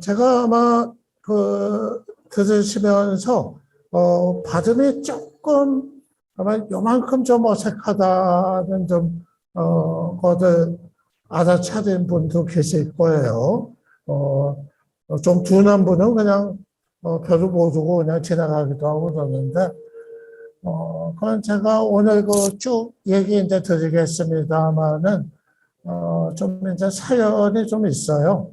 제가 아마 들으시면서, 발음이 조금 아마 요만큼 좀 어색하다는 것을 알아차린 분도 계실 거예요. 좀 둔한 분은 그냥, 별로 모르고 그냥 지나가기도 하고 그러는데, 그건 제가 오늘 쭉 얘기 이제 드리겠습니다만은, 좀 이제 사연이 좀 있어요.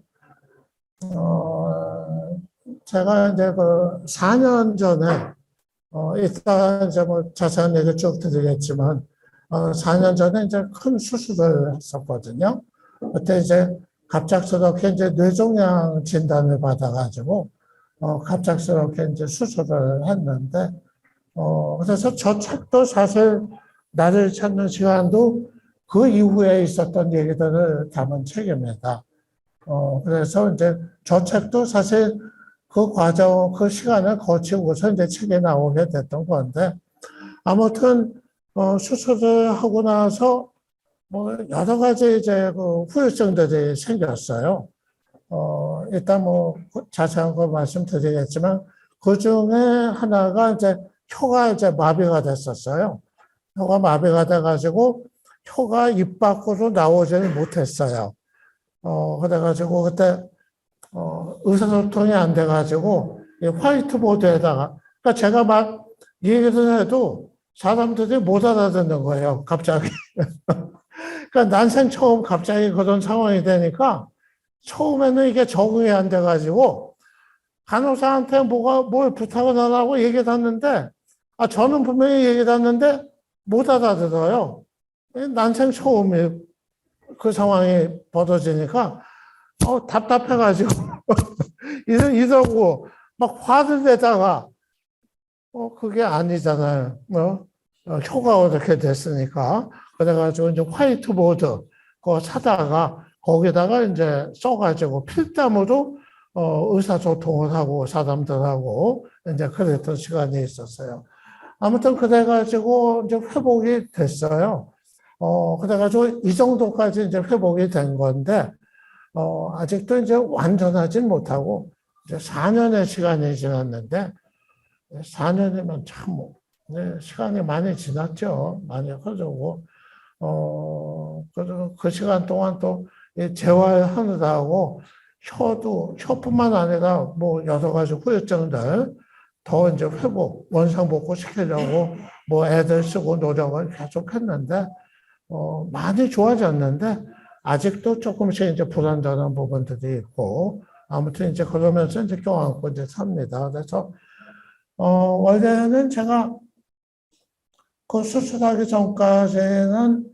제가 이제 4년 전에, 이따 이제 뭐 자세한 얘기 쭉 드리겠지만, 4년 전에 이제 큰 수술을 했었거든요. 그때 이제 갑작스럽게 이제 뇌종양 진단을 받아가지고, 갑작스럽게 이제 수술을 했는데, 그래서 저 책도 사실 나를 찾는 시간도 그 이후에 있었던 얘기들을 담은 책입니다. 그래서 이제 저 책도 사실 그 과정, 그 시간을 거치고서 이제 책에 나오게 됐던 건데, 아무튼, 수술을 하고 나서 뭐 여러 가지 이제 후유증들이 생겼어요. 일단 뭐 자세한 거 말씀드리겠지만, 그 중에 하나가 이제 혀가 이제 마비가 됐었어요. 혀가 마비가 돼가지고 혀가 입 밖으로 나오지를 못했어요. 그래가지고 그때 의사소통이 안 돼가지고 이 화이트보드에다가 그러니까 제가 막 얘기를 해도 사람들이 못 알아듣는 거예요. 갑자기. 그러니까 난생 처음 갑자기 그런 상황이 되니까 처음에는 이게 적응이 안 돼가지고 간호사한테 뭘 부탁을 하라고 얘기를 했는데 저는 분명히 얘기를 했는데 못 알아들어요. 난생 처음에 그 상황이 벌어지니까 답답해가지고 이러고 막 화를 내다가 그게 아니잖아요. 혀가 어떻게 됐으니까. 그래가지고 이제 화이트보드 그거 사다가 거기다가 이제 써가지고 필담으로 의사소통을 하고 사람들하고 이제 그랬던 시간이 있었어요. 아무튼 그래가지고 이제 회복이 됐어요. 그래가지고 이 정도까지 이제 회복이 된 건데, 아직도 이제 완전하진 못하고, 이제 4년의 시간이 지났는데, 4년이면 참, 네, 시간이 많이 지났죠. 많이 흐르고, 그 시간 동안 또 재활하느라고 혀뿐만 아니라 뭐 여러 가지 후유증들 더 이제 원상복구 시키려고 뭐 애들 쓰고 노력을 계속 했는데, 많이 좋아졌는데, 아직도 조금씩 이제 불안정한 부분들이 있고, 아무튼 이제 그러면서 이제 껴안고 이제 삽니다. 그래서, 원래는 제가 그 수술하기 전까지는,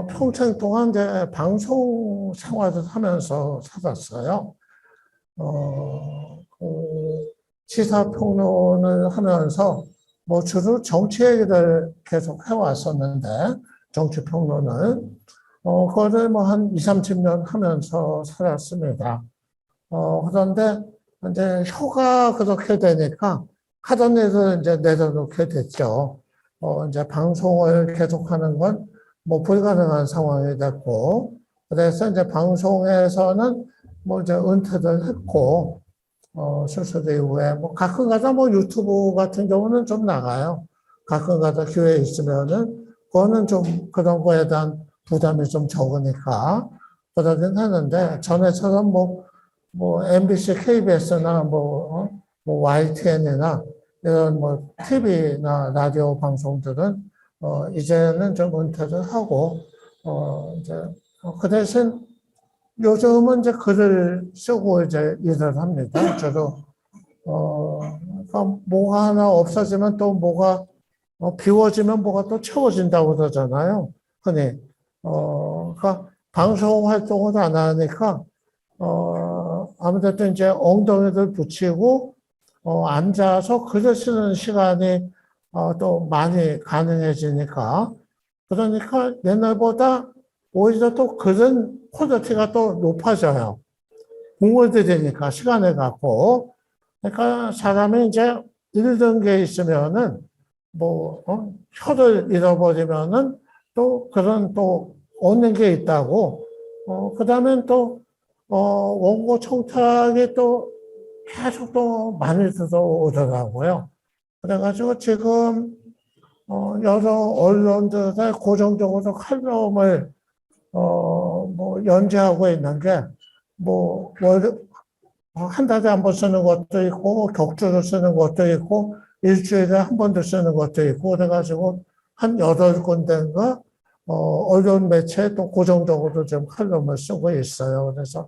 평생 동안 이제 방송 생활을 하면서 살았어요. 시사평론을 하면서 뭐 주로 정치 얘기를 계속 해왔었는데, 정치평론을. 그거를 뭐 한 2, 30년 하면서 살았습니다. 그런데 이제 혀가 그렇게 되니까 하던 일을 이제 내려놓게 됐죠. 이제 방송을 계속하는 건 뭐 불가능한 상황이 됐고, 그래서 이제 방송에서는 뭐 이제 은퇴를 했고, 수술 이후에 뭐 가끔가다 뭐 유튜브 같은 경우는 좀 나가요. 가끔가다 기회 있으면은 그거는 좀 그런 거에 대한 부담이 좀 적으니까 그러긴 하는데 전에처럼 뭐 MBC, KBS나 뭐 YTN이나 이런 뭐 TV나 라디오 방송들은 이제는 좀 은퇴를 하고 이제 그 대신 요즘은 이제 글을 쓰고 이제 일을 합니다. 저도, 그러니까 뭐가 하나 없어지면 또 뭐가, 비워지면 뭐가 또 채워진다고 그러잖아요. 흔히. 그러니까 방송 활동을 안 하니까, 아무래도 이제 엉덩이를 붙이고, 앉아서 글을 쓰는 시간이, 또 많이 가능해지니까, 그러니까 옛날보다 오히려 또 글은 퀄리티가 또 높아져요. 공을 들이니까 시간을 갖고. 그러니까 사람이 이제 잃은 게 있으면은 뭐, 혀를 잃어버리면은 또 그런 또 얻는 게 있다고. 그 다음엔 또, 원고 청탁이 또 계속 또 많이 들어오더라고요. 그래가지고 지금, 여러 언론들의 고정적으로 칼럼을, 뭐, 연재하고 있는 게, 뭐, 한 달에 한 번 쓰는 것도 있고, 격주로 쓰는 것도 있고, 일주일에 한 번도 쓰는 것도 있고, 그래가지고 한 8군데인가, 언론 매체에 또 고정적으로 좀 칼럼을 쓰고 있어요. 그래서,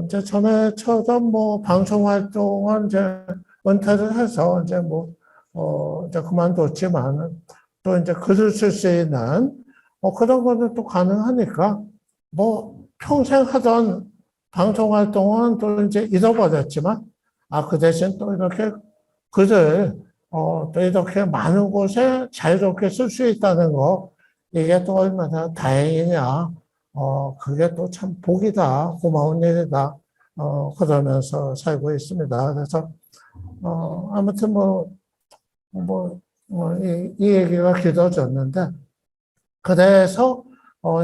이제 전에처럼 뭐 방송 활동은 이제 은퇴를 해서 이제 뭐, 이제 그만뒀지만 또 이제 글을 쓸 수 있는 그런 거는 또 가능하니까 뭐 평생 하던 방송 활동은 또 이제 잃어버렸지만 그 대신 또 이렇게 글을 또 이렇게 많은 곳에 자유롭게 쓸 수 있다는 거 이게 또 얼마나 다행이냐. 그게 또 참 복이다, 고마운 일이다, 그러면서 살고 있습니다. 그래서, 아무튼 이 얘기가 길어졌는데, 그래서,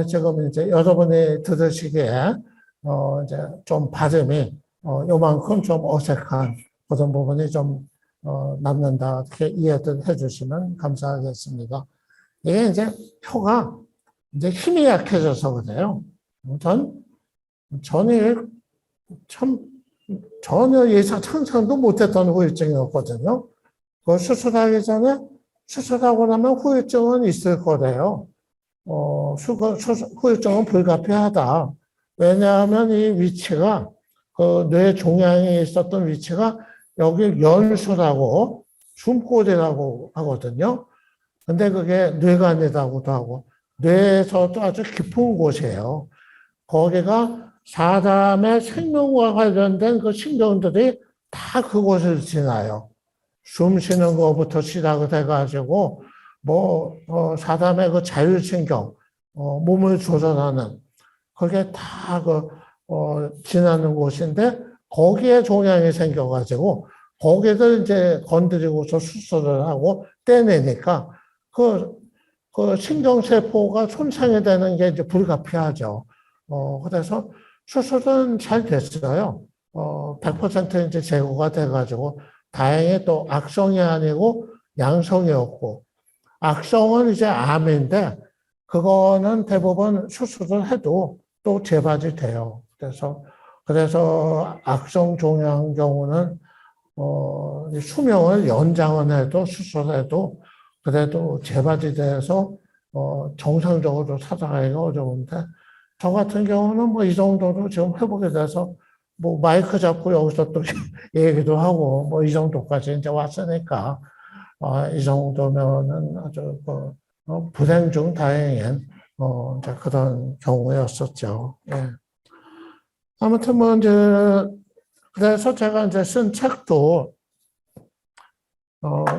지금 이제 여러분이 들으시기에, 이제 좀 발음이, 요만큼 좀 어색한 그런 부분이 좀, 남는다. 이렇게 이해를 해주시면 감사하겠습니다. 이게 이제 혀가 이제 힘이 약해져서 그래요. 전이 참 전혀 상상도 못했던 후유증이었거든요. 그 수술하기 전에 수술하고 나면 후유증은 있을 거래요. 후유증은 불가피하다. 왜냐하면 이 위치가 그 뇌 종양이 있었던 위치가 여기 연수라고 숨골이라고 하거든요. 근데 그게 뇌관이라고도 하고 뇌에서도 아주 깊은 곳이에요. 거기가 사람의 생명과 관련된 그 신경들이 다 그곳을 지나요. 숨 쉬는 것부터 시작을 해가지고 사람의 그 자율신경, 몸을 조절하는 그게 다 지나는 곳인데 거기에 종양이 생겨가지고 거기를 이제 건드리고서 수술을 하고 떼내니까 그 신경세포가 손상이 되는 게 이제 불가피하죠. 그래서 수술은 잘 됐어요. 100% 이제 제거가 돼가지고 다행히 또 악성이 아니고 양성이었고 악성은 이제 암인데 그거는 대부분 수술을 해도 또 재발이 돼요. 그래서 악성 종양 경우는 수명을 연장은 해도 수술해도 그래도 재발이 돼서 정상적으로 살아가기가 어려운데 저 같은 경우는 뭐 이 정도로 지금 회복이 돼서 뭐 마이크 잡고 여기서 또 얘기도 하고 뭐 이 정도까지 이제 왔으니까 이 정도면은 아주 불행 중 다행인 이제 그런 경우였었죠. 예. 아무튼 뭐 이제 그래서 제가 이제 쓴 책도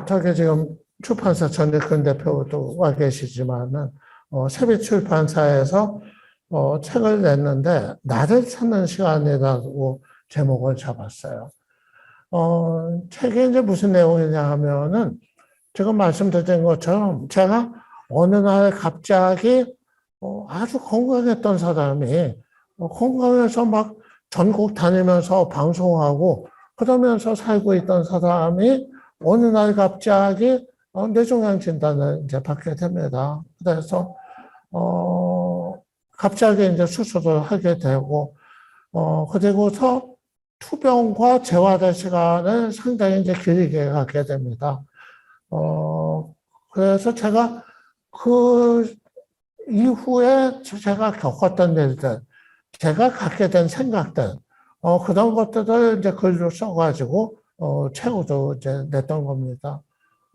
저기 지금 출판사 전익근 대표도 와 계시지만은 세빛출판사에서 책을 냈는데 나를 찾는 시간이라고 제목을 잡았어요. 책이 이제 무슨 내용이냐 하면은 지금 말씀드린 것처럼 제가 어느 날 갑자기 아주 건강했던 사람이 건강해서 막 전국 다니면서 방송하고 그러면서 살고 있던 사람이 어느 날 갑자기 뇌종양 진단을 이제 받게 됩니다. 그래서 갑자기 이제 수술을 하게 되고 그리고서 투병과 재활의 시간을 상당히 이제 길게 갖게 됩니다. 그래서 제가 그 이후에 제가 겪었던 일들, 제가 갖게 된 생각들, 그런 것들을 이제 글로 써가지고, 책으로 이제 냈던 겁니다.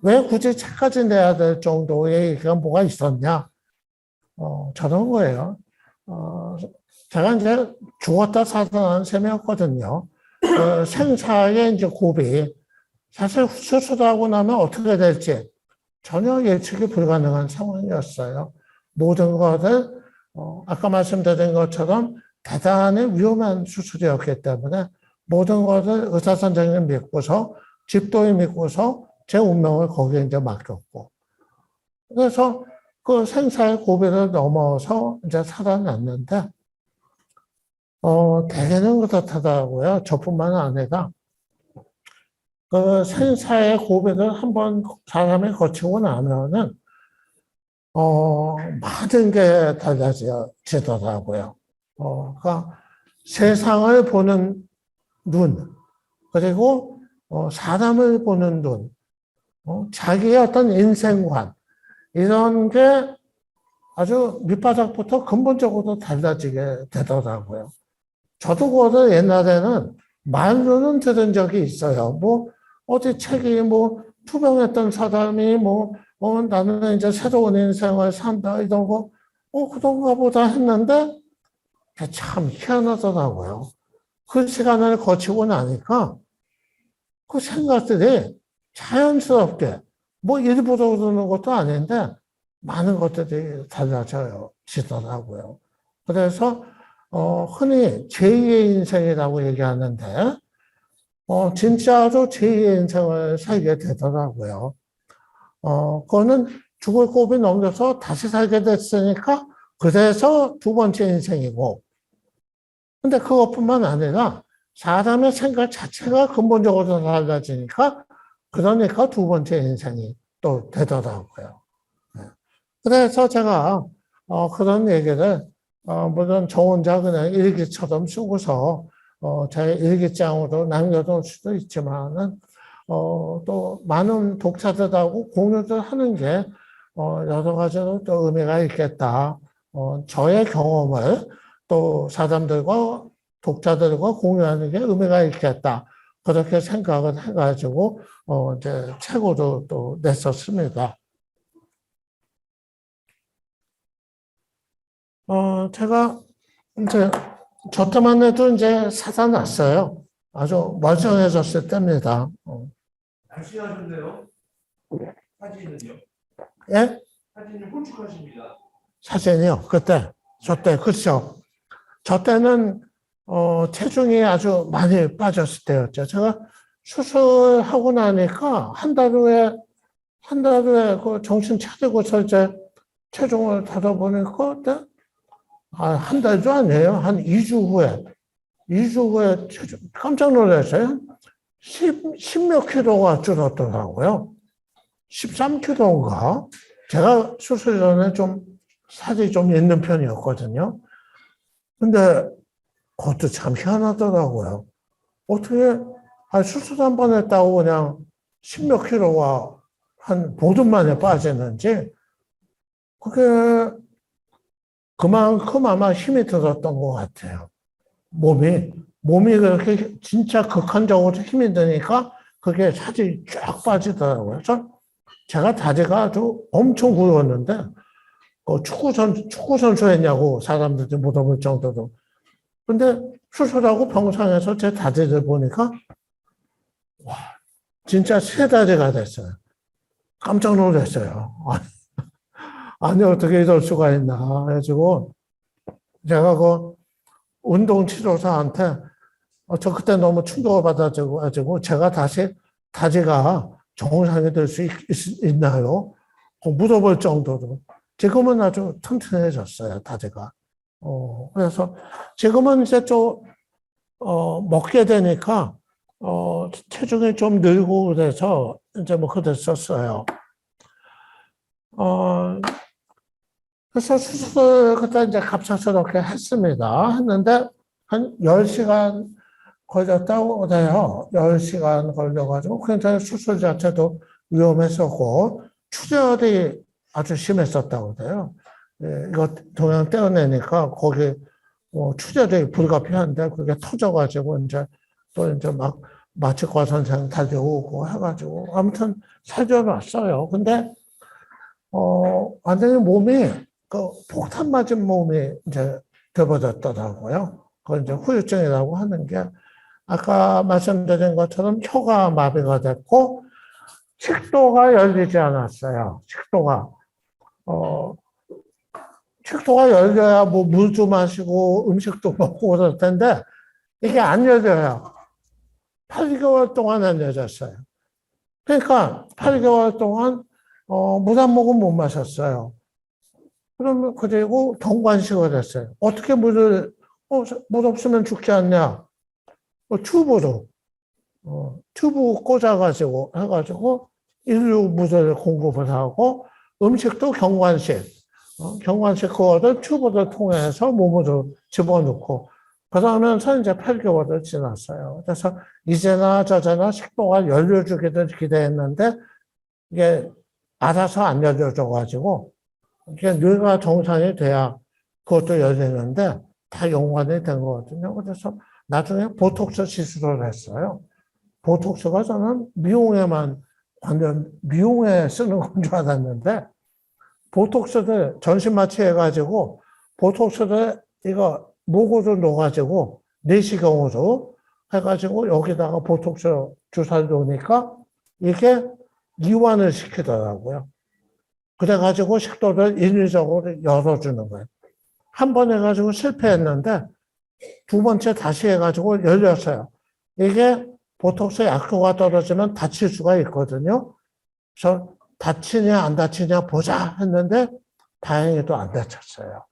왜 굳이 책까지 내야 될 정도의 얘기가 뭐가 있었냐? 저런 거예요. 제가 이제 죽었다 살아난 셈이었거든요. 생사의 이제 고비, 사실 수술하고 나면 어떻게 될지 전혀 예측이 불가능한 상황이었어요. 모든 것을, 아까 말씀드린 것처럼 대단히 위험한 수술이었기 때문에 모든 것을 의사 선생님 믿고서 집도에 믿고서 제 운명을 거기에 이제 맡겼고. 그래서 그 생사의 고비를 넘어서 이제 살아났는데, 대개는 그렇다더라고요. 저뿐만 아니라. 그 생사의 고백을 한번 사람이 거치고 나면은, 모든 게 달라지더라고요. 그러니까 세상을 보는 눈, 그리고 사람을 보는 눈, 자기의 어떤 인생관, 이런 게 아주 밑바닥부터 근본적으로 달라지게 되더라고요. 저도 그거를 옛날에는 말로는 들은 적이 있어요. 뭐, 어디 책이 뭐, 투병했던 사람이 뭐, 나는 이제 새로운 인생을 산다, 이런 거, 그런가 보다 했는데, 참 희한하더라고요. 그 시간을 거치고 나니까, 그 생각들이 자연스럽게, 뭐, 일부러 그러는 것도 아닌데, 많은 것들이 달라지더라고요. 그래서, 흔히 제2의 인생이라고 얘기하는데, 진짜로 제2의 인생을 살게 되더라고요. 그거는 죽을 고비 넘겨서 다시 살게 됐으니까, 그래서 두 번째 인생이고, 근데 그것뿐만 아니라, 사람의 생각 자체가 근본적으로 달라지니까, 그러니까 두 번째 인생이 또 되더라고요. 네. 그래서 제가, 그런 얘기를, 물론 저 혼자 그냥 일기처럼 쓰고서, 제 일기장으로 남겨둘 수도 있지만은, 또 많은 독자들하고 공유를 하는 게, 여러 가지로 또 의미가 있겠다. 저의 경험을 또 사람들과 독자들과 공유하는 게 의미가 있겠다. 그렇게 생각을 해가지고, 이제 책으로 또 냈었습니다. 제가 이제 저 때만 해도 이제 사다 놨어요. 아주 멀쩡해졌을 때입니다. 날씬하신데요? 사진은요? 예? 사진은 홀쭉하십니다. 사진이요. 저 때, 그렇죠. 저 때는, 체중이 아주 많이 빠졌을 때였죠. 제가 수술하고 나니까 한 달 후에 그 정신 차리고서 이제 체중을 다뤄보니까, 한 달도 아니에요. 한 2주 후에, 2주 후에 깜짝 놀랐어요. 10 몇 킬로가 줄었더라고요. 13킬로인가? 제가 수술 전에 좀 살이 좀 있는 편이었거든요. 근데 그것도 참 희한하더라고요. 어떻게, 수술 한 번 했다고 그냥 10 몇 킬로가 한 보름 만에 빠지는지, 그게 그만큼 아마 힘이 들었던 것 같아요. 몸이 그렇게 진짜 극한적으로 힘이 드니까 그게 살이 쫙 빠지더라고요. 그래서 제가 다리가 아주 엄청 굵었는데, 축구 선수 했냐고 사람들이 물어볼 정도로. 근데 수술하고 병상에서 제 다리를 보니까, 와, 진짜 세 다리가 됐어요. 깜짝 놀랐어요. 아니, 어떻게 이럴 수가 있나. 해가지고, 제가 그 운동치료사한테, 저 그때 너무 충격을 받아가지고, 제가 다시 다리가 정상이 될 수 있나요? 물어볼 정도로. 지금은 아주 튼튼해졌어요, 다리가. 그래서 지금은 이제 좀, 먹게 되니까, 체중이 좀 늘고 그래서 이제 뭐 그랬었어요. 그래서 수술 그때 이제 갑작스럽게 했는데, 한 10시간 걸렸다고 그래요. 10시간 걸려가지고, 굉장히 수술 자체도 위험했었고, 출혈이 아주 심했었다고 그래요. 예, 이거 동양 떼어내니까 거기 출혈이 불가피한데 그게 터져가지고 이제 또 이제 막 마취과 선생 달려오고 해가지고 아무튼 살려 놨어요. 근데 완전히 몸이 그 폭탄 맞은 몸이 이제 되어버렸더라고요. 그걸 이제 후유증이라고 하는 게 아까 말씀드린 것처럼 혀가 마비가 됐고 식도가 열리지 않았어요. 어, 식도가 열려야 뭐 물도 마시고 음식도 먹고 그럴 텐데 이게 안 열려요. 8개월 동안 안 열렸어요. 그러니까 8개월 동안 물 한 모금 못 마셨어요. 그리고 동관식을 했어요. 물 없으면 죽지 않냐? 튜브로, 튜브 꽂아가지고, 해가지고, 인류 물을 공급을 하고, 음식도 경관식, 경관식 그거를 튜브를 통해서 몸으로 집어넣고, 그러면서 이제 8개월을 지났어요. 그래서 이제나 저제나 식도가 열려주기를 기대했는데, 이게 알아서 안 열려줘가지고, 이게 뇌가 정상이 돼야 그것도 열리는데, 다 연관이 된 거거든요. 그래서 나중에 보톡스 시술을 했어요. 보톡스가 저는 미용에만, 완전 미용에 쓰는 건 줄 알았는데, 보톡스를 전신마취 해가지고, 보톡스를 이거 목으로 넣어가지고, 내시경으로 해가지고, 여기다가 보톡스 주사를 놓으니까, 이게 이완을 시키더라고요. 그래가지고 식도를 인위적으로 열어주는 거예요. 한 번 해가지고 실패했는데, 두 번째 다시 해가지고 열렸어요. 이게 보톡스 약효가 떨어지면 다칠 수가 있거든요. 그래서 다치냐 안 다치냐 보자 했는데 다행히도 안 다쳤어요.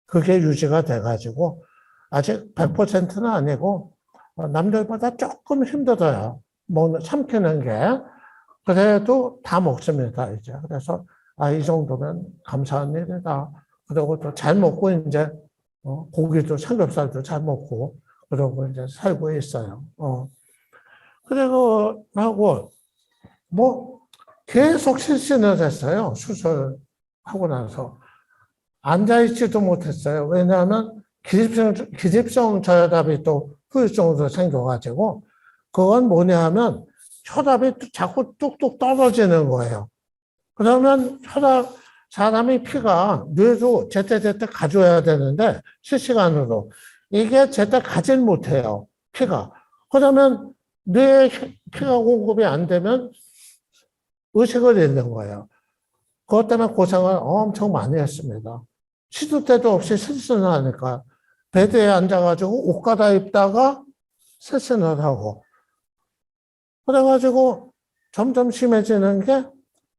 그게 유지가 돼가지고 아직 100%는 아니고 남들보다 조금 힘들어요. 뭐 삼키는 게. 그래도 다 먹습니다, 이제. 그래서 이 정도면 감사한 일이다. 그리고 또 잘 먹고 이제 고기도 삼겹살도 잘 먹고 그러고 이제 살고 있어요. 그리고 하고 뭐 계속 실신을 했어요. 수술하고 나서 앉아있지도 못했어요. 왜냐하면 기립성 저혈압이 또 후유증으로 생겨가지고 그건 뭐냐 하면 혈압이 자꾸 뚝뚝 떨어지는 거예요. 그러면 사람이 피가 뇌로 제때제때 가줘야 되는데 실시간으로 이게 제때 가질 못해요. 피가. 그러면 뇌에 피가 공급이 안 되면 의식을 잃는 거예요. 그것 때문에 고생을 엄청 많이 했습니다. 시도 때도 없이 실신을 하니까 베드에 앉아가지고 옷 갈아입다가 실신을 하고 그래가지고 점점 심해지는 게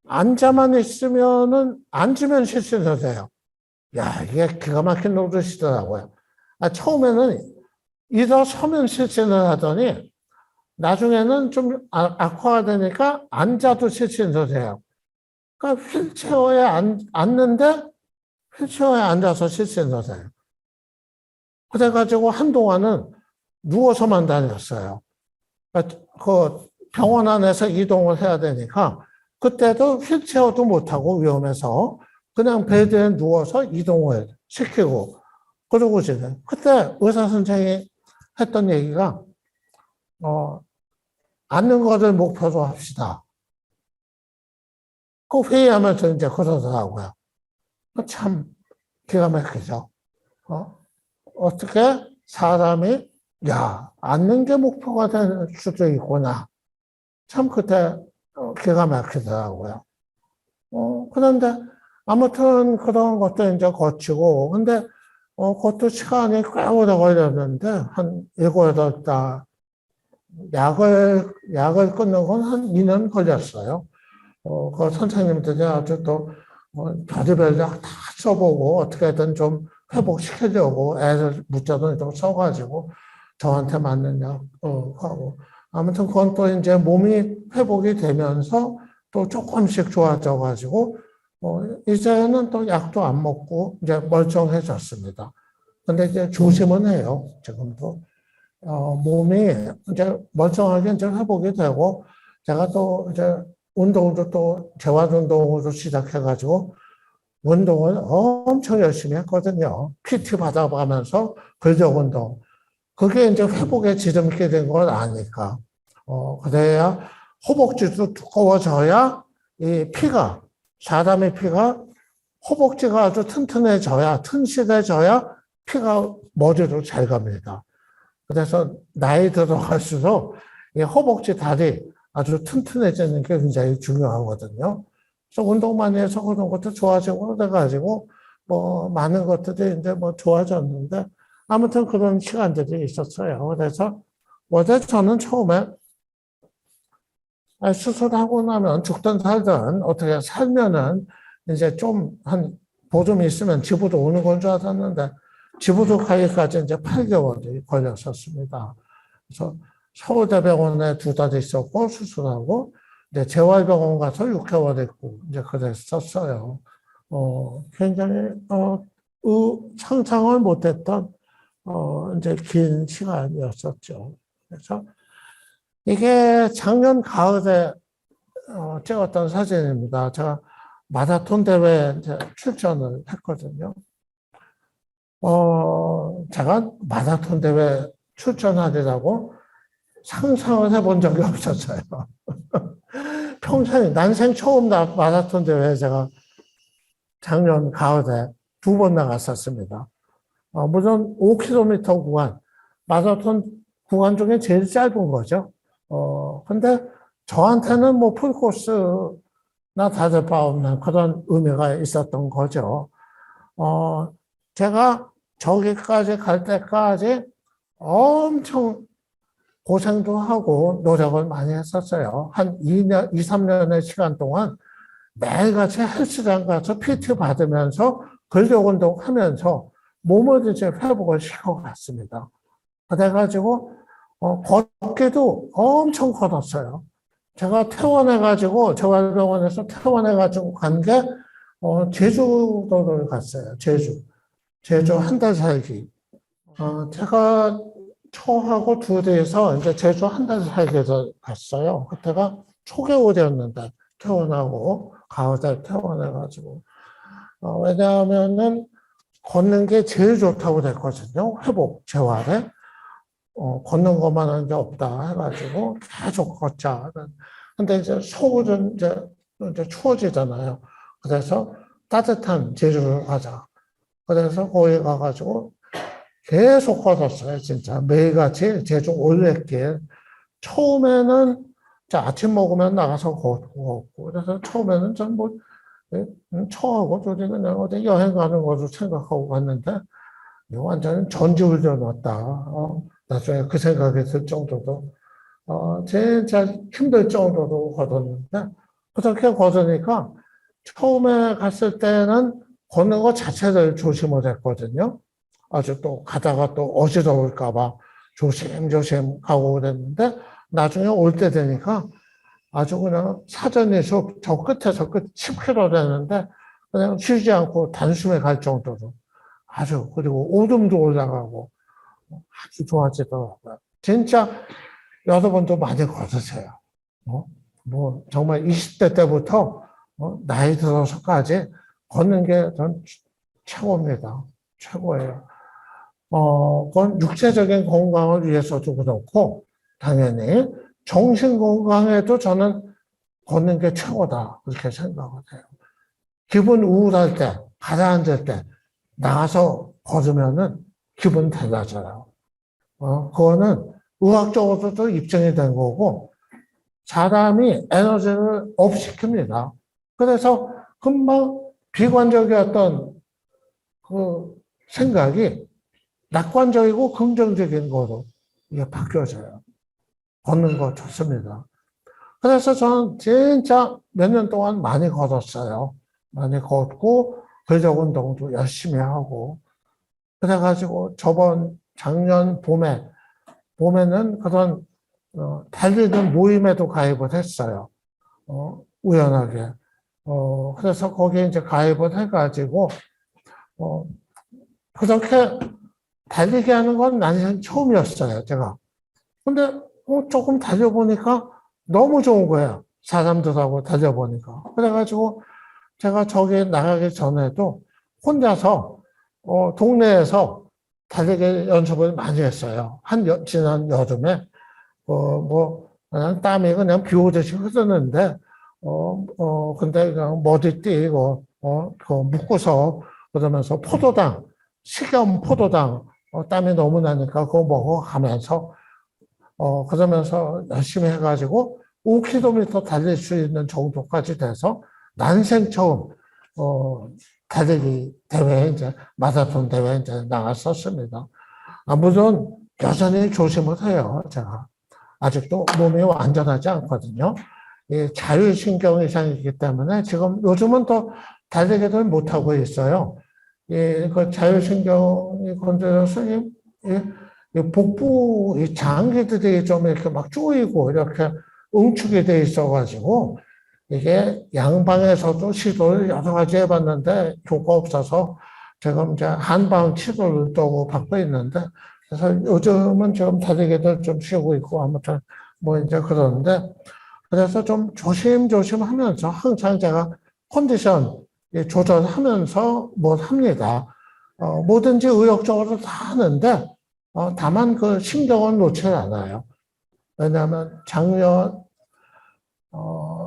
앉아만 있으면은 앉으면 실신을 해요. 야, 이게 기가 막힌 노릇이더라고요. 처음에는 일어서면 실신을 하더니 나중에는 좀 악화가 되니까 앉아도 실신을 해요. 그러니까 휠체어에 앉는데 휠체어에 앉아서 실신을 해요. 그래가지고 한동안은 누워서만 다녔어요. 그 병원 안에서 이동을 해야 되니까 그때도 휠체어도 못하고 위험해서 그냥 베드에 누워서 이동을 시키고 그러고 지금 그때 의사 선생님이 했던 얘기가 앉는 거를 목표로 합시다. 그 회의하면서 이제 그러더라고요. 참 기가 막히죠. 어떻게 사람이 앉는 게 목표가 될 수도 있구나. 참 그때 기가 막히더라고요. 그런데 아무튼 그런 것도 이제 거치고, 근데 그것도 시간이 꽤 오래 걸렸는데, 한 7, 8달, 약을 끊는 건 한 2년 걸렸어요. 그 선생님들이 아주 또, 별의별 약 다 써보고, 어떻게든 좀 회복시키려고 애를 문자도 좀 써가지고, 저한테 맞는 약, 하고. 아무튼 그건 또 이제 몸이 회복이 되면서 또 조금씩 좋아져가지고, 이제는 또 약도 안 먹고 이제 멀쩡해졌습니다. 근데 이제 조심은 해요, 지금도. 몸이 이제 멀쩡하게 이제 회복이 되고, 제가 또 이제 운동도 또 재활운동으로 시작해가지고, 운동을 엄청 열심히 했거든요. PT 받아가면서 근력운동. 그게 이제 회복의 지름길인 걸 아니까. 그래야 허벅지도 두꺼워져야 이 피가, 사람의 피가 허벅지가 아주 튼튼해져야, 튼실해져야 피가 머리로 잘 갑니다. 그래서 나이 들어갈수록 이 허벅지 다리 아주 튼튼해지는 게 굉장히 중요하거든요. 그래서 운동 많이 해서 그런 것도 좋아지고 그래가지고 뭐 많은 것들이 이제 뭐 좋아졌는데 아무튼 그런 시간들이 있었어요. 그래서 원래 저는 처음에 수술하고 나면 죽든 살든 어떻게 살면은 이제 좀 한 보름 있으면 집으로 오는 건 줄 알았는데 집으로 가기까지 이제 8개월이 걸렸었습니다. 그래서 서울대병원에 2달 있었고 수술하고 이제 재활병원 가서 6개월 있고 이제 그랬었어요. 굉장히 상상을 못했던 이제 긴 시간이었었죠. 그래서 이게 작년 가을에 찍었던 사진입니다. 제가 마라톤 대회에 이제 출전을 했거든요. 제가 마라톤 대회 출전하리라고 상상을 해본 적이 없었어요. 평생, 난생 처음 마라톤 대회에 제가 작년 가을에 2번 나갔었습니다. 물론 5km 구간, 마라톤 구간 중에 제일 짧은 거죠. 근데 저한테는 뭐 풀코스나 다를 바 없는 그런 의미가 있었던 거죠. 제가 저기까지 갈 때까지 엄청 고생도 하고 노력을 많이 했었어요. 한 2년, 2, 3년의 시간 동안 매일같이 헬스장 가서 PT 받으면서 근력 운동하면서 몸을 이제 회복을 시켜갔습니다. 그래가지고 걷기도 엄청 걸었어요. 제가 퇴원해가지고 재활병원에서 퇴원해가지고 간 게 제주도를 갔어요. 제주 한 달 살기. 제가 초하고 둘이서 이제 제주 한 달 살기를 갔어요. 그때가 초겨울이었는데 퇴원하고 가을에 퇴원해가지고 왜냐하면은 걷는 게 제일 좋다고 됐거든요. 회복 재활에 걷는 것만 하는 게 없다 해가지고 계속 걷자. 근데 이제 서울은 이제 추워지잖아요. 그래서 따뜻한 제주를 가자. 그래서 거기 가가지고 계속 걸었어요. 진짜 매일같이 제주 올레길. 처음에는 아침 먹으면 나가서 걷고 그래서 처음에는 전 뭐 처하고 저기 그냥 어디 여행 가는 거로 생각하고 갔는데 완전 전지훈련 왔다. 나중에 그 생각이 들 정도로 진짜 힘들 정도로 걸었는데 그렇게 걸으니까 처음에 갔을 때는 걷는 것 자체를 조심을 했거든요. 아주 또 가다가 또 어지러울까 봐 조심조심 가고 그랬는데 나중에 올 때 되니까 아주 그냥 사전에 저 끝에서 끝 10km 되는데 그냥 쉬지 않고 단숨에 갈 정도로 아주 그리고 오름도 올라가고 아주 좋아지더라고요. 진짜 여러분도 많이 걸으세요. 뭐 정말 20대 때부터 나이 들어서까지 걷는 게 전 최고입니다. 최고예요. 그건 육체적인 건강을 위해서도 그렇고 당연히 정신 건강에도 저는 걷는 게 최고다 그렇게 생각을 해요. 기분 우울할 때, 가라앉을 때 나가서 걸으면은 기분 달라져요. 그거는 의학적으로도 입증이 된 거고 사람이 에너지를 업시킵니다. 그래서 금방 비관적이었던 그 생각이 낙관적이고 긍정적인 거로 이게 바뀌어져요. 걷는 거 좋습니다. 그래서 저는 진짜 몇 년 동안 많이 걸었어요. 많이 걷고 근력 운동도 열심히 하고 그래가지고 작년 봄에는 그런 달리는 모임에도 가입을 했어요. 우연하게. 그래서 거기에 이제 가입을 해가지고 그렇게 달리기 하는 건 난생 처음이었어요, 제가. 근데 조금 달려보니까 너무 좋은 거예요. 사람들하고 달려보니까. 그래가지고 제가 저기 나가기 전에도 혼자서 동네에서 달리기 연습을 많이 했어요. 지난 여름에 그냥 땀이 그냥 비 오듯이 흐르는데 근데 그냥 머리 띠고 묶고서 그러면서 식염 포도당 땀이 너무 나니까 그거 먹어가면서 그러면서 열심히 해가지고 5km 달릴 수 있는 정도까지 돼서 난생 처음 달리기 대회에 이제 마라톤 대회에 이제 나갔었습니다. 물론 여전히 조심을 해요. 제가 아직도 몸이 완전하지 않거든요. 자율신경 이상이기 때문에 지금 요즘은 더 달리기를 못하고 있어요. 그 자율신경이 건드려서 이 복부 이 장기들이 좀 이렇게 막 조이고 이렇게 응축이 돼 있어가지고 이게 양방에서도 시도를 여러 가지 해봤는데 효과 없어서 지금 이제 한방 치료를 또 받고 있는데 그래서 요즘은 지금 다리기도 좀 쉬고 있고 아무튼 뭐 이제 그러는데 그래서 좀 조심조심 하면서 항상 제가 컨디션 조절하면서 뭘 합니다. 뭐든지 의욕적으로 다 하는데 다만 그 신경은 놓지 않아요. 왜냐하면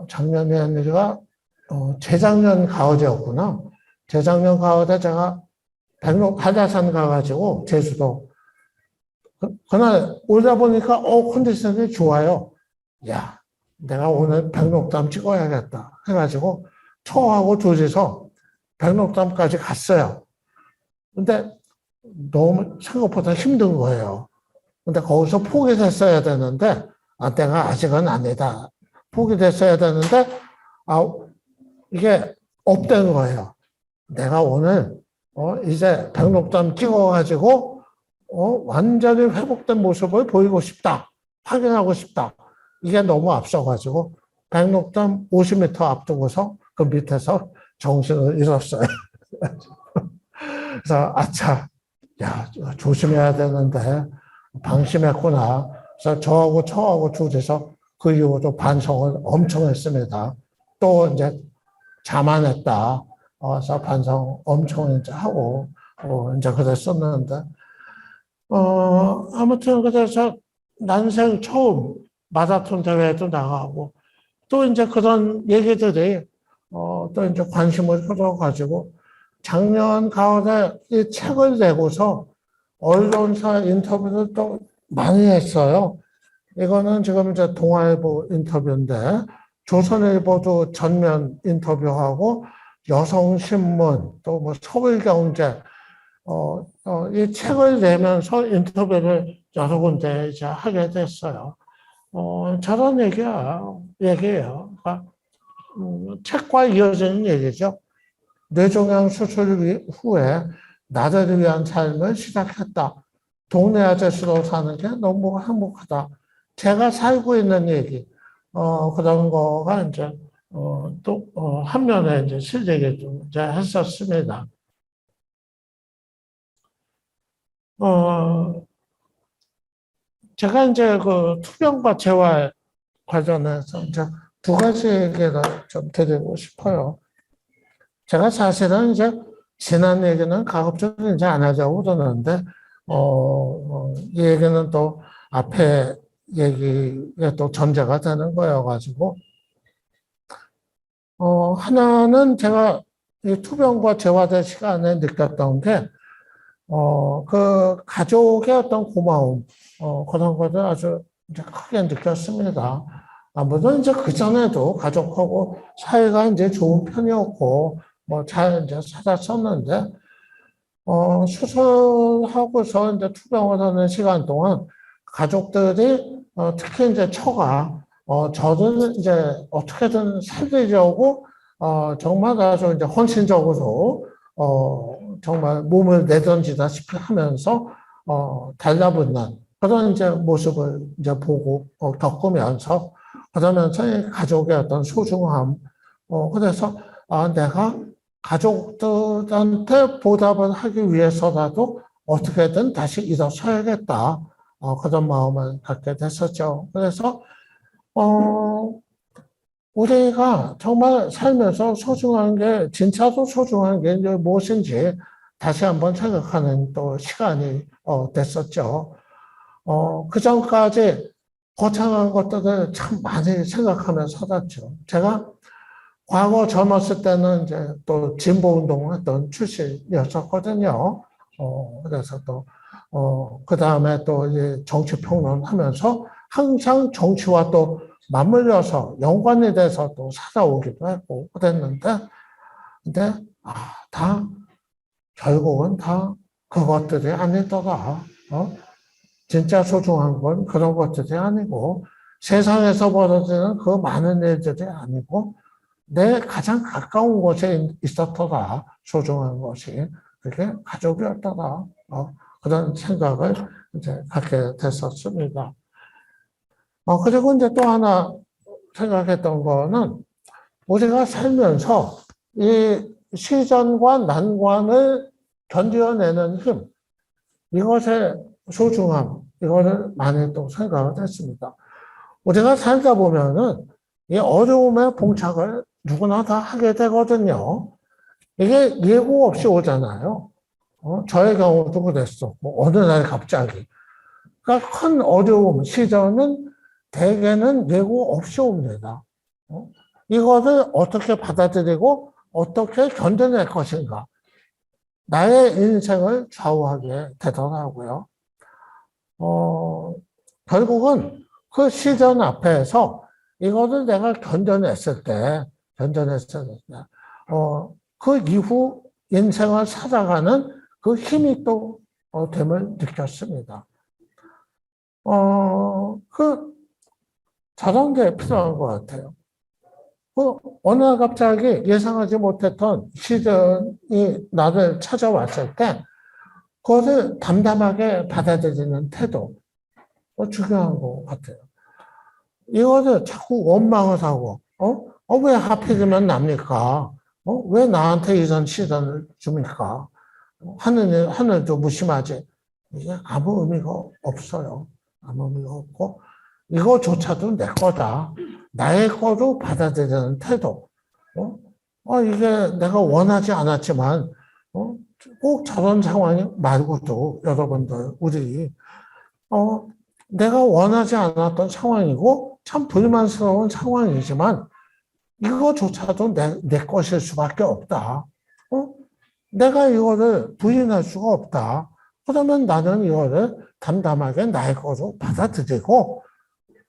작년이 아니라 재작년 가을이었구나. 재작년 가을에 제가 한라산 가가지고 제주도 그날 오다 보니까 컨디션이 좋아요. 야, 내가 오늘 백록담 찍어야겠다 해가지고 처하고 둘이서 백록담까지 갔어요. 근데 너무 생각보다 힘든 거예요. 근데 거기서 포기됐어야 되는데 내가 아직은 아니다. 포기됐어야 되는데 이게 업된 거예요. 내가 오늘 이제 백록담 찍어가지고 완전히 회복된 모습을 보이고 싶다. 확인하고 싶다. 이게 너무 앞서가지고 백록담 50m 앞두고서 그 밑에서 정신을 잃었어요. 그래서 아차, 야 조심해야 되는데 방심했구나. 그래서 저하고 둘이서 그 이후로 반성을 엄청 했습니다. 또 이제 자만했다. 그래서 반성 엄청 이제 하고 이제 그랬었는데 아무튼 그래서 난생 처음 마라톤 대회에도 나가고 또 이제 그런 얘기들이 또 이제 관심을 끌어가지고 작년 가을에 이 책을 내고서 언론사 인터뷰를 또 많이 했어요. 이거는 지금 이제 동아일보 인터뷰인데 조선일보도 전면 인터뷰하고 여성신문 또 뭐 서울경제 이 책을 내면서 인터뷰를 여러 군데 이제 하게 됐어요. 저런 얘기예요. 그러니까, 책과 이어지는 얘기죠. 뇌종양 수술 후에 나를 위한 삶을 시작했다. 동네 아저씨로 사는 게 너무 행복하다. 제가 살고 있는 얘기, 그런 거가 이제, 또, 한면에 이제 실리게 좀 이제 했었습니다. 제가 이제 그 투병과 재활 관련해서 이제 두 가지 얘기를 좀 드리고 싶어요. 제가 사실은 이제 지난 얘기는 가급적 이제 안 하자고 그러는데, 이 얘기는 또 앞에 얘기에 또 전제가 되는 거여가지고, 하나는 제가 이 투병과 재활의 시간에 느꼈던 게, 그 가족의 어떤 고마움, 그런 것을 아주 이제 크게 느꼈습니다. 물론 이제 그전에도 가족하고 사이가 이제 좋은 편이었고, 뭐 잘 이제 살았었는데, 수술하고서 이제 투병을 하는 시간 동안 가족들이, 특히 이제 처가, 저를 이제 어떻게든 살리려고, 정말 아주 이제 헌신적으로, 정말 몸을 내던지다시피 하면서, 달라붙는 그런 이제 모습을 이제 보고, 겪으면서, 그러면서 이 가족의 어떤 소중함, 그래서, 내가 가족들한테 보답을 하기 위해서라도 어떻게든 다시 일어서야겠다. 그런 마음을 갖게 됐었죠. 그래서, 우리가 정말 살면서 소중한 게, 진짜로 소중한 게 이제 무엇인지 다시 한번 생각하는 또 시간이 됐었죠. 그 전까지 거창한 것들을 참 많이 생각하면서 살았죠. 제가 과거 젊었을 때는 이제 또 진보운동을 했던 출신이었었거든요. 그래서 또, 그 다음에 또 이제 정치평론 하면서 항상 정치와 또 맞물려서 연관이 돼서 또 살아오기도 했고 그랬는데, 근데, 결국은 다 그것들이 아니더라. 진짜 소중한 건 그런 것들이 아니고, 세상에서 벌어지는 그 많은 일들이 아니고, 내 가장 가까운 곳에 있었더라, 소중한 것이. 그게 가족이었더라. 그런 생각을 이제 갖게 됐었습니다. 그리고 이제 또 하나 생각했던 거는 우리가 살면서 이 시전과 난관을 견뎌내는 힘, 이것의 소중함, 이거를 많이 또 생각을 했습니다. 우리가 살다 보면은 이 어려움에 봉착을 누구나 다 하게 되거든요. 이게 예고 없이 오잖아요. 저의 경우도 그랬었고, 어느 날 갑자기. 그러니까 큰 어려움, 시전은 대개는 예고 없이 옵니다. 이것을 어떻게 받아들이고 어떻게 견뎌낼 것인가. 나의 인생을 좌우하게 되더라고요. 결국은 그 시전 앞에서 이거를 내가 견뎌냈을 때, 그 이후 인생을 살아가는 그 힘이 또 됨을 느꼈습니다. 저런 게 필요한 것 같아요. 어느 날 갑자기 예상하지 못했던 시련이 나를 찾아왔을 때, 그것을 담담하게 받아들이는 태도, 중요한 것 같아요. 이거를 자꾸 원망을 하고, 왜 하필이면 납니까? 왜 나한테 이런 시련을 줍니까? 하늘도 무심하지. 이게 아무 의미가 없어요. 아무 의미가 없고, 이거조차도 내 거다. 나의 거로 받아들이는 태도. 이게 내가 원하지 않았지만, 꼭 저런 상황이 말고도 여러분들, 우리, 내가 원하지 않았던 상황이고, 참 불만스러운 상황이지만, 이거조차도 내 것일 수밖에 없다. 내가 이거를 부인할 수가 없다. 그러면 나는 이거를 담담하게 나의 것으로 받아들이고,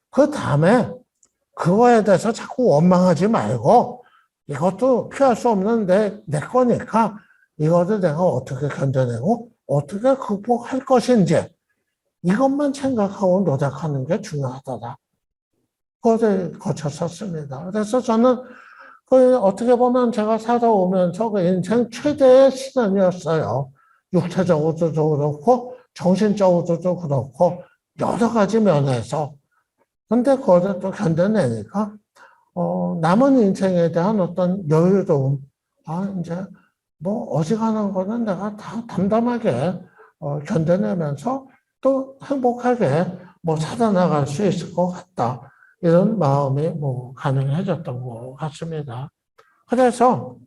그 다음에 그거에 대해서 자꾸 원망하지 말고, 이것도 피할 수 없는 내 거니까, 이거를 내가 어떻게 견뎌내고, 어떻게 극복할 것인지, 이것만 생각하고 노력하는 게 중요하더라. 그것을 거쳤었습니다. 그래서 저는 어떻게 보면 제가 살아오면서 그 인생 최대의 시련이었어요. 육체적으로도 그렇고, 정신적으로도 그렇고, 여러 가지 면에서. 근데 그거를 또 견뎌내니까, 남은 인생에 대한 어떤 여유로움, 이제, 어지간한 거는 내가 다 담담하게, 견뎌내면서 또 행복하게, 살아나갈 수 있을 것 같다. 이런 마음이 가능해졌던 것 같습니다. 그래서,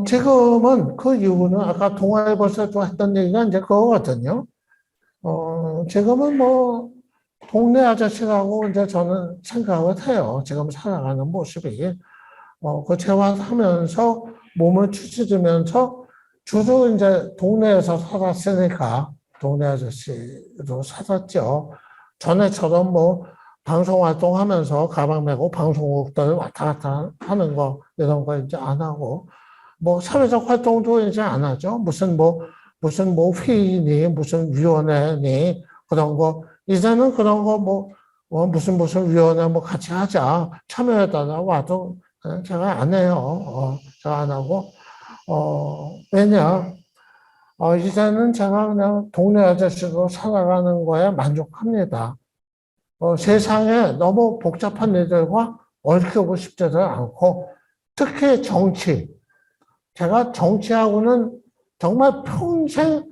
지금은 그 이유는 아까 동아일보에서도 했던 얘기가 이제 그거거든요. 지금은 동네 아저씨라고 이제 저는 생각을 해요. 지금 살아가는 모습이. 그 생활하면서 몸을 추스리면서 주로 이제 동네에서 살았으니까 동네 아저씨로 살았죠. 전에처럼 방송 활동하면서 가방 메고 방송국들 왔다 갔다 하는 거 이런 거 이제 안 하고 사회적 활동도 이제 안 하죠. 무슨 회의니 무슨 위원회니 그런 거 이제는 그런 거 무슨 위원회 같이 하자 참여해달라 와도 제가 안 해요. 제가 안 하고 왜냐 이제는 제가 그냥 동네 아저씨로 살아가는 거에 만족합니다. 세상에 너무 복잡한 일들과 얽히고 싶지도 않고 특히 정치. 제가 정치하고는 정말 평생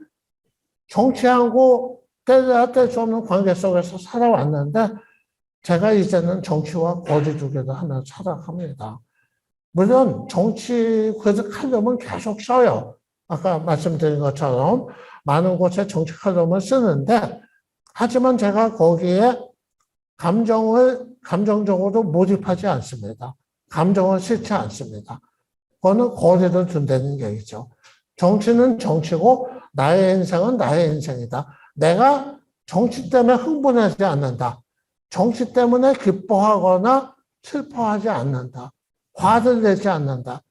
정치하고 뗄래야 뗄 수 없는 관계 속에서 살아왔는데 제가 이제는 정치와 거리두기를 하며 살아갑니다. 물론 정치 그래서 칼럼은 계속 써요. 아까 말씀드린 것처럼 많은 곳에 정치 칼럼을 쓰는데 하지만 제가 거기에 감정적으로 몰입하지 않습니다. 감정을 싫지 않습니다. 그거는 거리를 둔다는 얘기죠. 정치는 정치고 나의 인생은 나의 인생이다. 내가 정치 때문에 흥분하지 않는다. 정치 때문에 기뻐하거나 슬퍼하지 않는다. 화를 내지 않는다.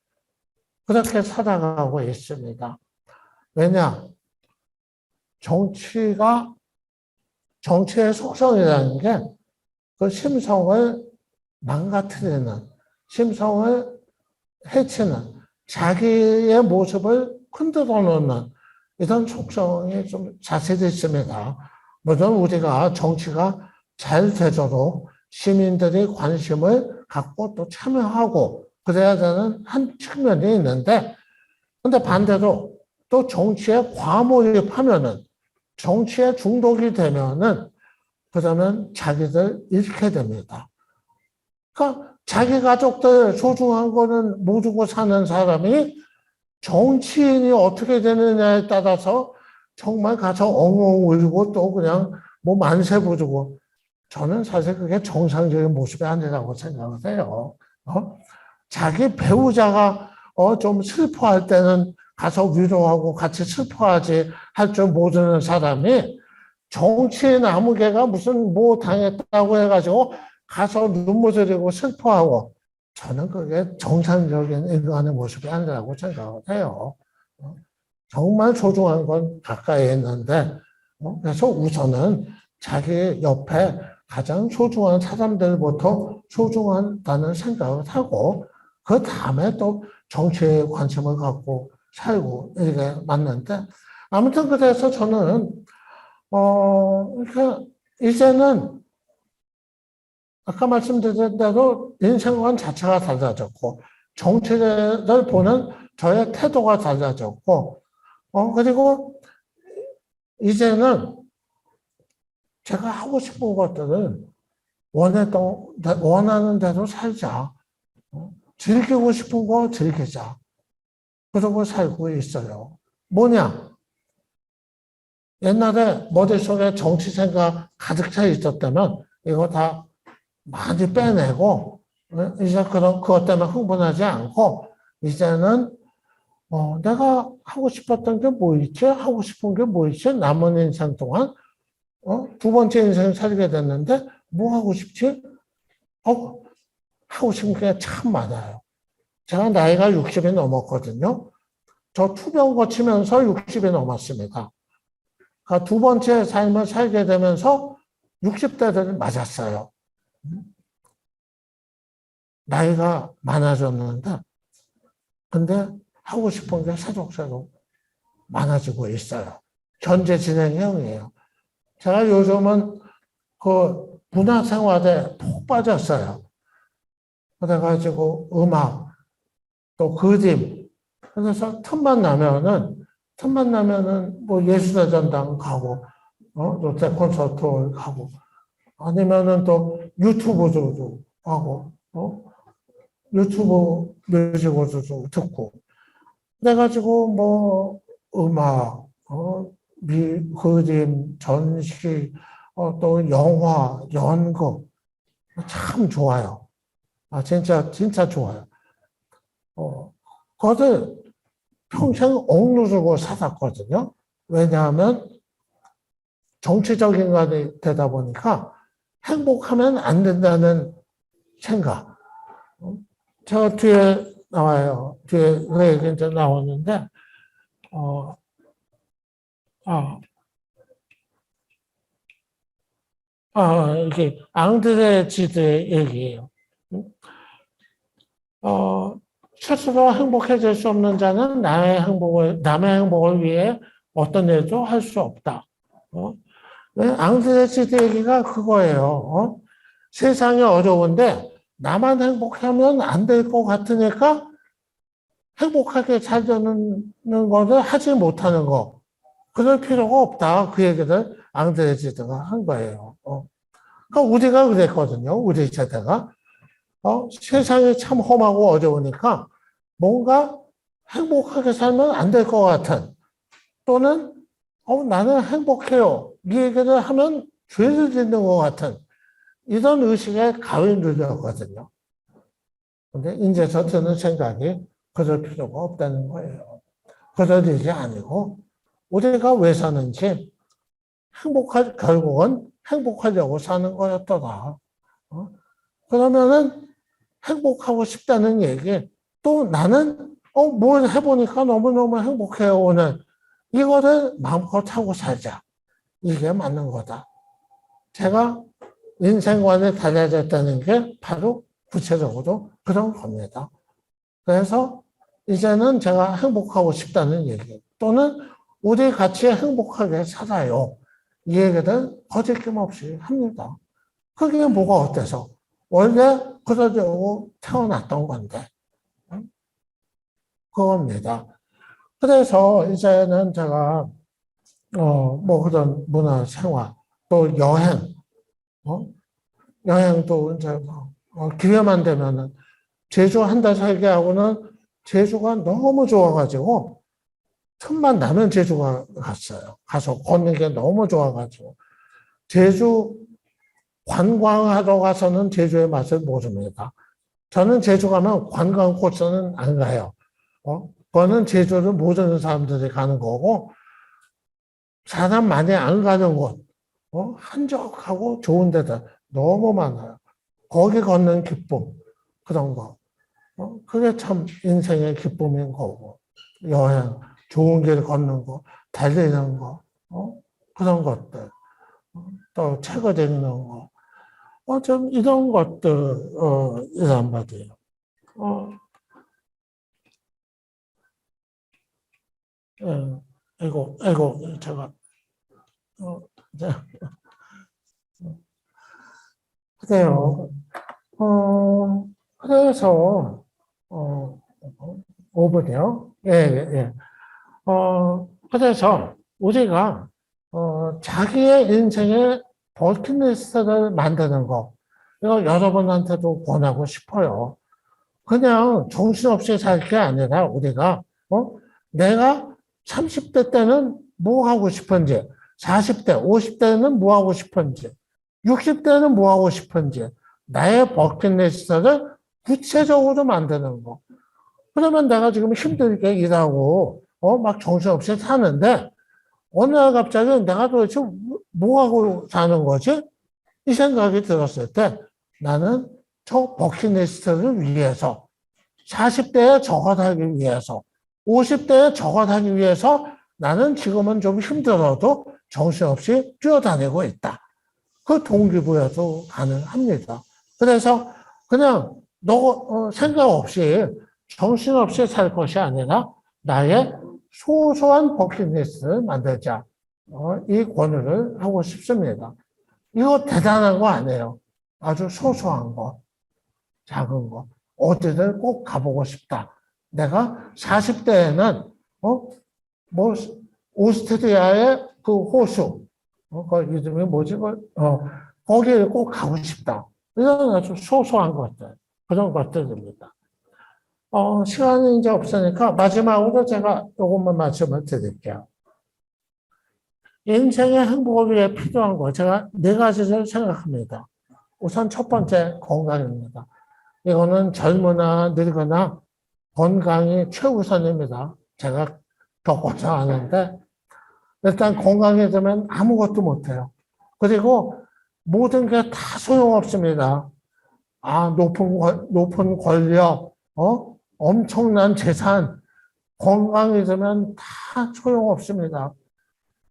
그렇게 살아가고 있습니다. 왜냐? 정치의 속성이라는 게 그 심성을 망가뜨리는, 심성을 해치는 자기의 모습을 흔들어 놓는 이런 속성이 좀 자세히 있습니다. 물론 우리가 정치가 잘 되도록 시민들이 관심을 갖고 또 참여하고 그래야 되는 한 측면이 있는데, 근데 반대로 또 정치에 과몰입하면은, 정치에 중독이 되면은, 그러면 자기들 잃게 됩니다. 그러니까 자기 가족들 소중한 거는 모르고 사는 사람이 정치인이 어떻게 되느냐에 따라서 정말 가서 엉엉 울고 또 그냥 뭐 만세 부르고, 저는 사실 그게 정상적인 모습이 아니라고 생각을 해요. 자기 배우자가 좀 슬퍼할 때는 가서 위로하고 같이 슬퍼하지 할 줄 모르는 사람이 정치인 아무개가 무슨 뭐 당했다고 해가지고 가서 눈물 흘리고 슬퍼하고, 저는 그게 정상적인 인간의 모습이 아니라고 생각을 해요. 정말 소중한 건 가까이에 있는데, 그래서 우선은 자기 옆에 가장 소중한 사람들부터 소중하다는 생각을 하고, 그 다음에 또 정치에 관심을 갖고 살고, 이게 맞는데, 아무튼 그래서 저는, 그러니까 이제는 아까 말씀드린 대로 인생관 자체가 달라졌고, 정치를 보는 저의 태도가 달라졌고, 그리고 이제는 제가 하고 싶은 것들을 원하는 대로 살자. 즐기고 싶은 거 즐기자. 그러고 살고 있어요. 뭐냐? 옛날에 머릿속에 정치 생각 가득 차 있었다면 이거 다 많이 빼내고, 이제 그것 때문에 흥분하지 않고, 이제는 내가 하고 싶었던 게 뭐 있지? 하고 싶은 게 뭐 있지? 남은 인생 동안 두 번째 인생 살게 됐는데 뭐 하고 싶지? 하고 싶은 게 참 많아요. 제가 나이가 60이 넘었거든요. 저 투병 거치면서 60이 넘었습니다. 그러니까 두 번째 삶을 살게 되면서 60대를 맞았어요. 나이가 많아졌는데, 근데 하고 싶은 게 새록새록 많아지고 있어요. 현재 진행형이에요. 제가 요즘은 그 문화생활에 푹 빠졌어요. 그래가지고 음악, 또 그림. 그래서 틈만 나면은 뭐 예술의 전당 가고, 롯데 콘서트 가고, 아니면은 또 유튜브도 하고, 유튜브 뮤직으로도 듣고. 그래가지고 뭐 음악, 그림, 전시, 또 영화, 연극 참 좋아요. 진짜 좋아요. 그것을 평생 억누르고 살았거든요. 왜냐하면 정치적 인간이 되다 보니까 행복하면 안 된다는 생각. 저 뒤에 나와요. 뒤에 그 얘기 이제 나오는데, 이게 앙드레 지드의 얘기예요. 스스로 행복해질 수 없는 자는 남의 행복을 위해 어떤 일도 할 수 없다. 앙드레 지드 얘기가 그거예요. 세상이 어려운데 나만 행복하면 안 될 것 같으니까 행복하게 살려는 것을 하지 못하는 거. 그럴 필요가 없다. 그 얘기를 앙드레 지드가 한 거예요. 그러니까 우리가 그랬거든요. 우리 세대가. 세상이 참 험하고 어려우니까 뭔가 행복하게 살면 안 될 것 같은, 또는 나는 행복해요. 이 얘기를 하면 죄를 짓는 것 같은 이런 의식에 가위 눌렸거든요. 근데 이제서 드는 생각이 그럴 필요가 없다는 거예요. 그럴 일이 아니고 우리가 왜 사는지 결국은 행복하려고 사는 거였더라. 그러면은 행복하고 싶다는 얘기, 또 나는 뭘 해보니까 너무너무 행복해요 오늘. 이거를 마음껏 하고 살자. 이게 맞는 거다. 제가 인생관이 달라졌다는 게 바로 구체적으로 그런 겁니다. 그래서 이제는 제가 행복하고 싶다는 얘기 또는 우리 같이 행복하게 살아요. 이 얘기를 거짓낌 없이 합니다. 그게 뭐가 어때서? 원래 그러려고 태어났던 건데. 그겁니다. 그래서 이제는 제가, 뭐 그런 문화 생활, 또 여행, 여행도 이제 기회만 되면은 제주 한 달 살게 하고는 제주가 너무 좋아가지고 틈만 나면 제주가 갔어요. 가서 걷는 게 너무 좋아가지고 제주 관광하러 가서는 제주의 맛을 모릅니다. 저는 제주 가면 관광 코스는 안 가요. 그거는 제주를 모르는 사람들이 가는 거고 사람 많이 안 가는 곳, 한적하고 좋은 데들 너무 많아요. 거기 걷는 기쁨 그런 거. 그게 참 인생의 기쁨인 거고 여행, 좋은 길 걷는 거, 달리는 거, 그런 것들, 또 책을 읽는 거, 좀 이런 것들, 이란 말이에요. 아이고, 제가, 이제, 그래요. 그래서, 5분이요? 예, 예, 예. 그래서 우리가, 자기의 인생의 버킷리스트를 만드는 거, 이거 여러분한테도 권하고 싶어요. 그냥 정신없이 살 게 아니라 우리가, 내가 30대 때는 뭐 하고 싶은지, 40대, 50대는 뭐 하고 싶은지, 60대는 뭐 하고 싶은지, 나의 버킷리스트를 구체적으로 만드는 거. 그러면 내가 지금 힘들게 일하고, 막 정신없이 사는데, 어느 날 갑자기 내가 도대체 뭐 하고 사는 거지? 이 생각이 들었을 때 나는 저 버킷리스트를 위해서 40대에 저것 하기 위해서 50대에 저것 하기 위해서 나는 지금은 좀 힘들어도 정신없이 뛰어다니고 있다. 그 동기부여도 가능합니다. 그래서 그냥 너 생각 없이 정신없이 살 것이 아니라 나의 소소한 버킷리스트를 만들자. 이 권유를 하고 싶습니다. 이거 대단한 거 아니에요. 아주 소소한 거, 작은 거. 어디를 꼭 가보고 싶다. 내가 40대에는, 뭐, 오스트리아의 그 호수, 그 이름이 뭐지? 거기를 꼭 가고 싶다. 이런 아주 소소한 것들, 그런 것들입니다. 시간이 이제 없으니까 마지막으로 제가 이것만 말씀을 드릴게요. 인생의 행복을 위해 필요한 거, 제가 4가지를 생각합니다. 우선 첫 번째, 건강입니다. 이거는 젊으나 늙으나 건강이 최우선입니다. 제가 겪어서 아는데, 일단 건강해지면 아무것도 못해요. 그리고 모든 게 다 소용없습니다. 높은 권력, 엄청난 재산, 건강해지면 다 소용없습니다.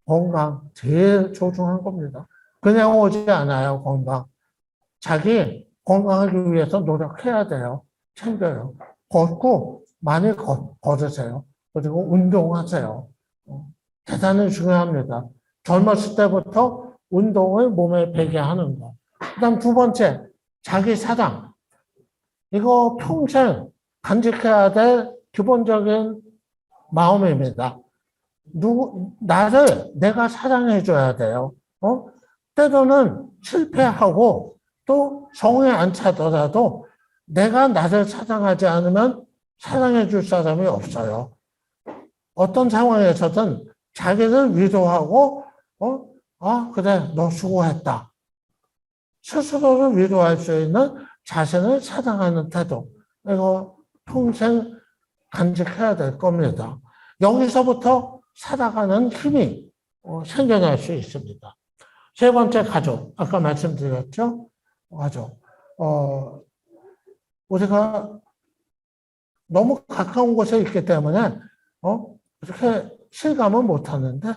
건강, 제일 소중한 겁니다. 그냥 오지 않아요, 건강. 자기 건강하기 위해서 노력해야 돼요. 챙겨요. 걷고 많이 걸으세요. 그리고 운동하세요. 대단히 중요합니다. 젊었을 때부터 운동을 몸에 배게 하는 거. 그 다음 2번째, 자기 사랑. 이거 평생 간직해야 될 기본적인 마음입니다. 나를 내가 사랑해줘야 돼요. 때로는 실패하고 또 성에 안 차더라도 내가 나를 사랑하지 않으면 사랑해줄 사람이 없어요. 어떤 상황에서든 자기를 위로하고, 그래, 너 수고했다. 스스로를 위로할 수 있는 자신을 사랑하는 태도. 이거 평생 간직해야 될 겁니다. 여기서부터 살아가는 힘이 생겨날 수 있습니다. 3번째, 가족. 아까 말씀드렸죠? 가족. 우리가 너무 가까운 곳에 있기 때문에, 그렇게 실감을 못 하는데,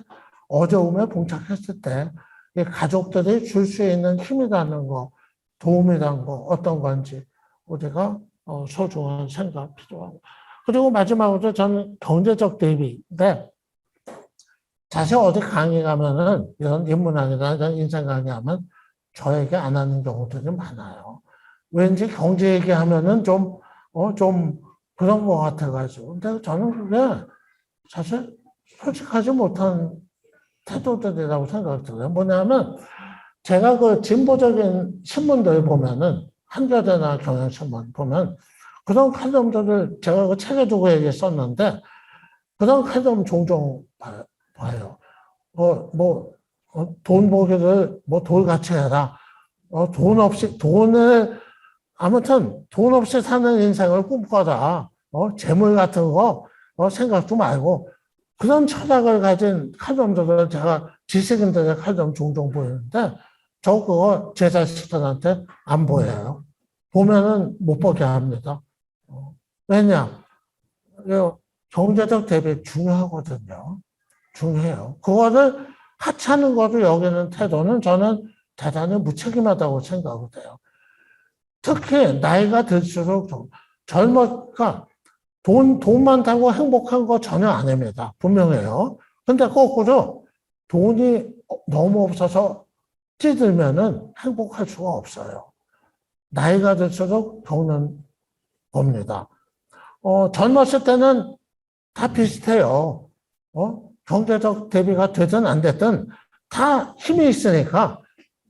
어려움에 봉착했을 때, 이 가족들이 줄 수 있는 힘이라는 거, 도움이라는 거, 어떤 건지, 우리가 소중한 생각 필요하고. 그리고 마지막으로 저는 경제적 대비인데, 사실 어디 강의 가면은 이런 인문학이나 이런 인생 강의하면 저에게 안 하는 경우들이 많아요. 왠지 경제 얘기하면은 좀 그런 것 같아가지고. 근데 저는 그게 사실 솔직하지 못한 태도들이라고 생각이 들어요. 뭐냐면 제가 그 진보적인 신문들 보면은 한겨레나 경향신문 보면 그런 칼럼들을 제가 그 책에 두고 얘기했었는데 그런 칼럼 종종 봐요. 돈 벌기를 돌같이 해라. 아무튼 돈 없이 사는 인생을 꿈꿔라. 재물 같은 거 생각도 말고 그런 철학을 가진 칼럼들을 제가 지식인들의 칼럼 종종 보이는데 저 그거 제 자식들한테 안 보여요. 보면은 못 보게 합니다. 왜냐? 경제적 대비 중요하거든요. 중요해요. 그거를 하찮은 거로 여기는 태도는 저는 대단히 무책임하다고 생각을 해요. 특히 나이가 들수록 그러니까 돈 많다고 행복한 거 전혀 아닙니다. 분명해요. 근데 거꾸로 돈이 너무 없어서 찌들면은 행복할 수가 없어요. 나이가 들수록 겪는 겁니다. 젊었을 때는 다 비슷해요. 경제적 대비가 되든 안 되든 다 힘이 있으니까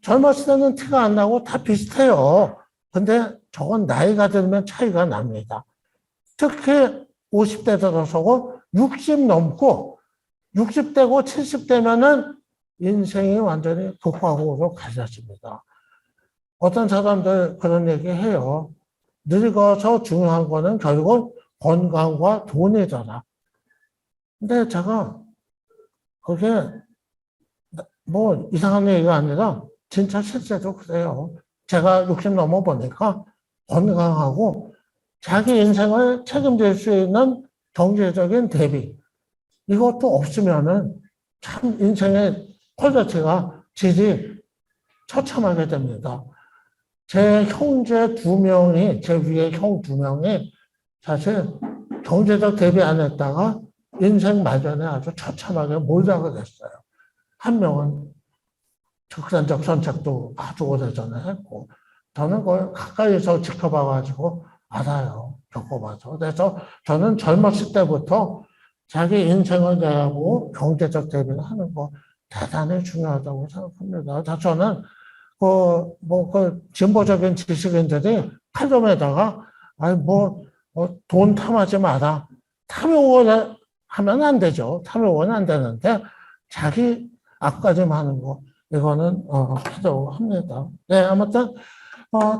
젊었을 때는 티가 안 나고 다 비슷해요. 근데 저건 나이가 들면 차이가 납니다. 특히 50대 들어서고 60 넘고 60대고 70대면은 인생이 완전히 극과극으로 갈라집니다. 어떤 사람들 그런 얘기 해요. 늙어서 중요한 거는 결국 건강과 돈이잖아. 근데 제가 그게 뭐 이상한 얘기가 아니라 진짜 실제로 그래요. 제가 60 넘어 보니까 건강하고 자기 인생을 책임질 수 있는 경제적인 대비 이것도 없으면은 참 인생의 퀄리티가 질이 처참하게 됩니다. 제 형제 2명이 제 위에 형 2명이 사실 경제적 대비 안 했다가 인생 말년에 아주 처참하게 몰락을 했어요. 한 명은 극단적 선택도 아주 오래전에 했고 저는 그걸 가까이서 지켜봐가지고 알아요. 겪어봐서. 그래서 저는 젊었을 때부터 자기 인생을 대하고 경제적 대비를 하는 거 대단히 중요하다고 생각합니다. 그래서 저는 진보적인 지식인들이 칼럼에다가 돈 탐하지 마라. 탐욕을 하면 안 되죠. 탐욕은 안 되는데 자기 앞가림 하는 거 이거는 필요합니다. 네, 아무튼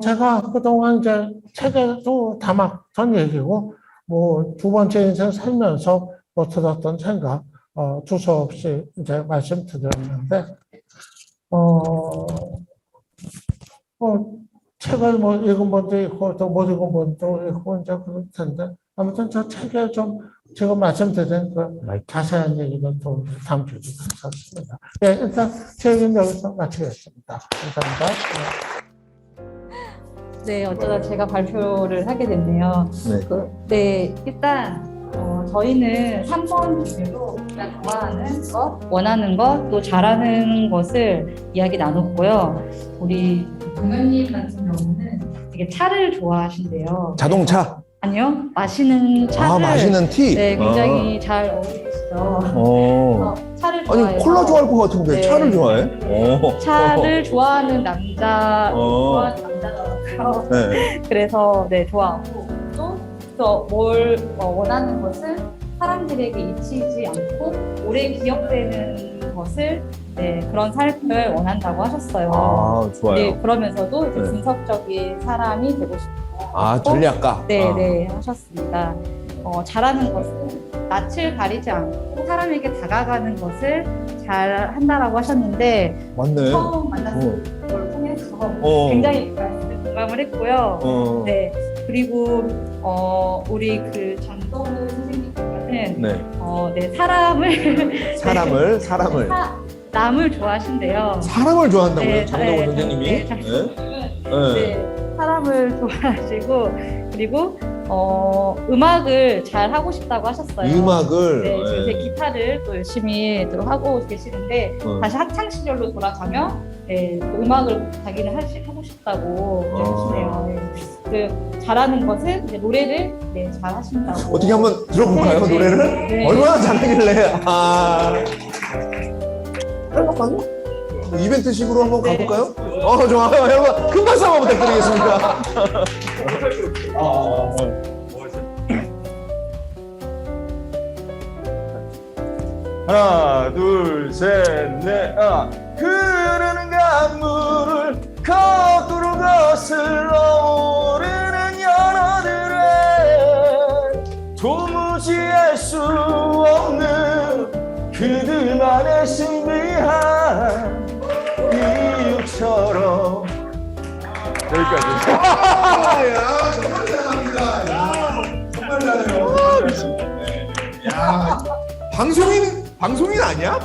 제가 그동안 이제 책에도 담았던 얘기고 뭐 두 번째 인생 살면서 들었던 생각 두서없이 이제 말씀드렸는데 책을 읽은 분도 있고 또 못 읽은 분도 있고 이제 그럴 텐데 아무튼 저 책에 좀 지금 말씀드린 그 자세한 얘기는 또 다음 주에 하겠습니다. 네, 일단 제 얘기는 여기서 마치겠습니다. 감사합니다. 네, 어쩌다 제가 발표를 하게 됐네요. 네. 일단 저희는 3번 주제로 일단 좋아하는 것, 원하는 것, 또 잘하는 것을 이야기 나눴고요. 우리 동현님 같은 경우는 되게 차를 좋아하신대요. 자동차? 아니요, 마시는 차를. 마시는 티? 네, 굉장히 잘 어울리시죠. 그래서 차를 좋아해서. 아니, 콜라 좋아할 것 같은데 네. 차를 좋아해? 차를 좋아하는 남자더라고요. 네. 그래서 네, 좋아하고 또 뭘 원하는 것은 사람들에게 잊히지 않고 오래 기억되는 것을 그런 삶을 원한다고 하셨어요. 아, 좋아요. 네, 그러면서도 이제 네. 분석적인 사람이 되고 싶고 전략가. 네, 하셨습니다. 잘하는 것은 낯을 가리지 않고 사람에게 다가가는 것을 잘 한다라고 하셨는데 맞네. 처음 만났을 걸 통해서 굉장히 공감을 했고요. 네, 그리고 우리 그 장동우 선생님께서는 네. 사람을 사람을. 남을 좋아하신대요. 사람을 좋아한다고요? 네, 장동훈 선생님이? 네, 사람을 좋아하시고 그리고 음악을 잘 하고 싶다고 하셨어요. 음악을 네, 예. 요새 기타를 또 열심히 또 하고 계시는데 다시 학창 시절로 돌아가면 또 음악을 자기는 하고 싶다고 하시네요. 그 잘하는 것은 이제 노래를 잘 하신다고. 어떻게 한번 들어볼까요, 네, 노래를? 네. 얼마나 잘하길래? 잠깐만요. 이벤트식으로 한번 네. 가볼까요? 좋아요. 여러분 큰 박수 한번 부탁드리겠습니다. 하나, 둘, 셋, 넷, 흐르는 강물을 거꾸로 거슬러 오르는 연어들의 도무지 알 수 없는 그들만의 신비한 이유처럼 여기까지. 정말 잘합니다. 정말 잘해요. 방송인 아니야?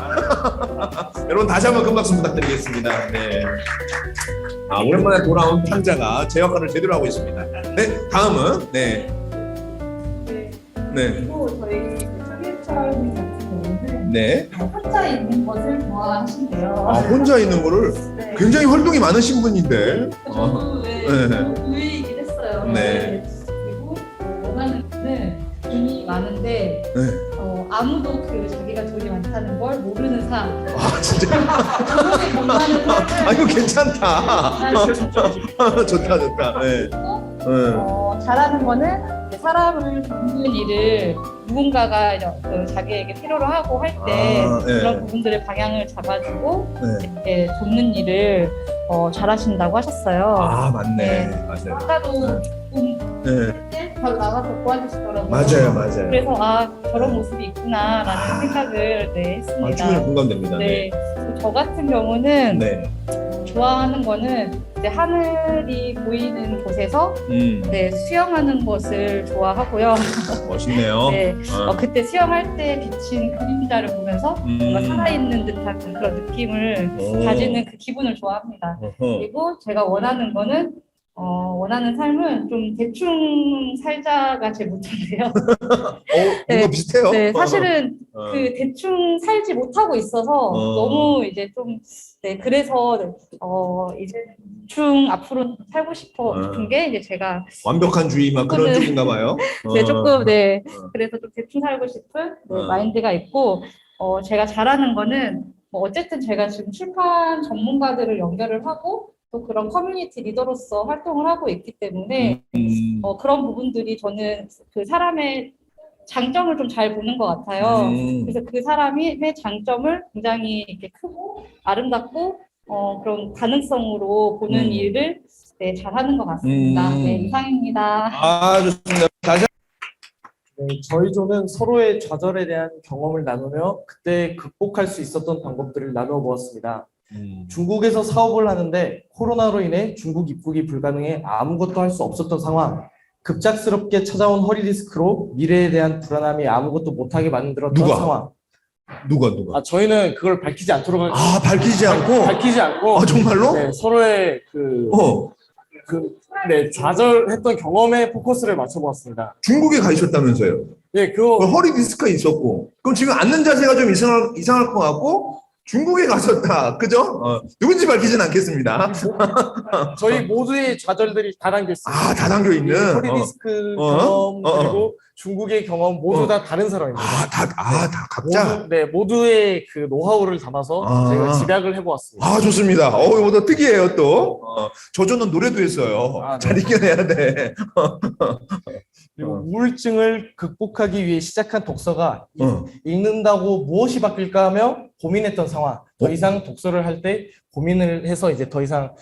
여러분 다시 한번 큰 박수 부탁드리겠습니다. 네. 오랜만에 돌아온 탕자가 제 역할을 제대로 하고 있습니다. 네, 다음은 네. 네. 그리고 저희 최민철님 같은 경우는 네. 혼자 있는 것을 좋아하신대요. 혼자 있는 거를 네. 굉장히 활동이 많으신 분인데. 저도 네. 의외이긴 했어요. 네. 그리고 원하는 거는 돈이 많은데 네. 아무도 그 자기가 돈이 많다는 걸 모르는 삶. 진짜. 돈이 못 많은 삶을 이거 괜찮다. 좋다. 네. 잘하는 거는 이제 사람을 돕는 일을 누군가가 자기에게 필요로 하고 할 때 네. 그런 부분들의 방향을 잡아주고 네. 이렇게 돕는 일을 잘하신다고 하셨어요. 맞네. 네. 맞아요. 아까도 네. 바로 나가서 도와주시더라고요. 맞아요. 그래서 저런 모습이 있구나라는 생각을 했습니다. 충분히 공감됩니다. 네. 저 같은 경우는 네. 좋아하는 거는 이제 하늘이 보이는 곳에서 수영하는 것을 좋아하고요. 멋있네요. 네, 그때 수영할 때 비친 그림자를 보면서 뭔가 살아있는 듯한 그런 느낌을 가지는 그 기분을 좋아합니다. 그리고 제가 원하는 거는 원하는 삶은 좀 대충 살자가 제 모토인데요. 뭔가 비슷해요. 네, 사실은 그 대충 살지 못하고 있어서 너무 이제 좀 그래서 이제 대충 앞으로 살고 싶은 게 이제 제가 완벽한주의 막 그런 쪽인가 봐요. 조금 그래서 좀 대충 살고 싶은 마인드가 있고 제가 잘하는 거는 어쨌든 제가 지금 출판 전문가들을 연결을 하고 또 그런 커뮤니티 리더로서 활동을 하고 있기 때문에 그런 부분들이 저는 그 사람의 장점을 좀 잘 보는 것 같아요. 그래서 그 사람의 장점을 굉장히 이렇게 크고 아름답고 그런 가능성으로 보는 일을 잘하는 것 같습니다. 네, 이상입니다. 좋습니다. 다시 네, 저희 조는 서로의 좌절에 대한 경험을 나누며 그때 극복할 수 있었던 방법들을 나누어 보았습니다. 중국에서 사업을 하는데 코로나로 인해 중국 입국이 불가능해 아무것도 할 수 없었던 상황. 급작스럽게 찾아온 허리 디스크로 미래에 대한 불안함이 아무것도 못하게 만들었던 상황. 누가? 저희는 그걸 밝히지 않도록 밝히지 않고? 밝히지 않고 정말로? 네, 서로의 좌절했던 경험에 포커스를 맞춰보았습니다. 중국에 가셨다면서요? 네, 허리 디스크가 있었고, 그럼 지금 앉는 자세가 좀 이상할 것 같고, 중국에 가셨다, 그죠? 누군지 밝히진 않겠습니다. 저희 모두의 좌절들이 다 담겨 있습니다. 다 담겨 있는. 허리 디스크 경험 그리고 중국의 경험 모두 다 다른 사람입니다. 다 각자. 모두의 그 노하우를 담아서 제가 집약을 해보았습니다. 좋습니다. 이거 더 특이해요 또. 저조는 노래도 했어요. 네. 잘 이겨내야 돼. 그리고 우울증을 극복하기 위해 시작한 독서가 읽는다고 무엇이 바뀔까 하며 고민했던 상황. 더 이상 독서를 할 때 고민을 해서 이제 더 이상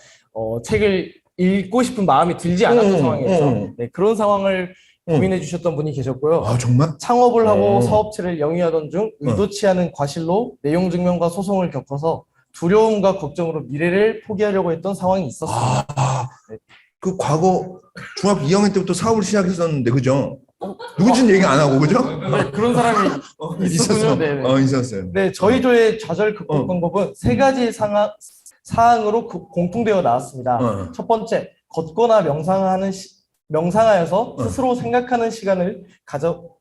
책을 읽고 싶은 마음이 들지 않았던 상황이었죠. 네, 그런 상황을 고민해 주셨던 분이 계셨고요. 정말? 창업을 하고 사업체를 영위하던 중 의도치 않은 과실로 내용 증명과 소송을 겪어서 두려움과 걱정으로 미래를 포기하려고 했던 상황이 있었습니다. 그 과거 중학교 2학년 때부터 사업을 시작했었는데, 그죠? 누군지는 얘기 안 하고, 그죠? 네, 그런 사람이 있었군요. 네. 있었어요. 네, 저희 조의 좌절 극복 방법은 세 가지 사항으로 공통되어 나왔습니다. 첫 번째, 걷거나 명상하여서 스스로 생각하는 시간을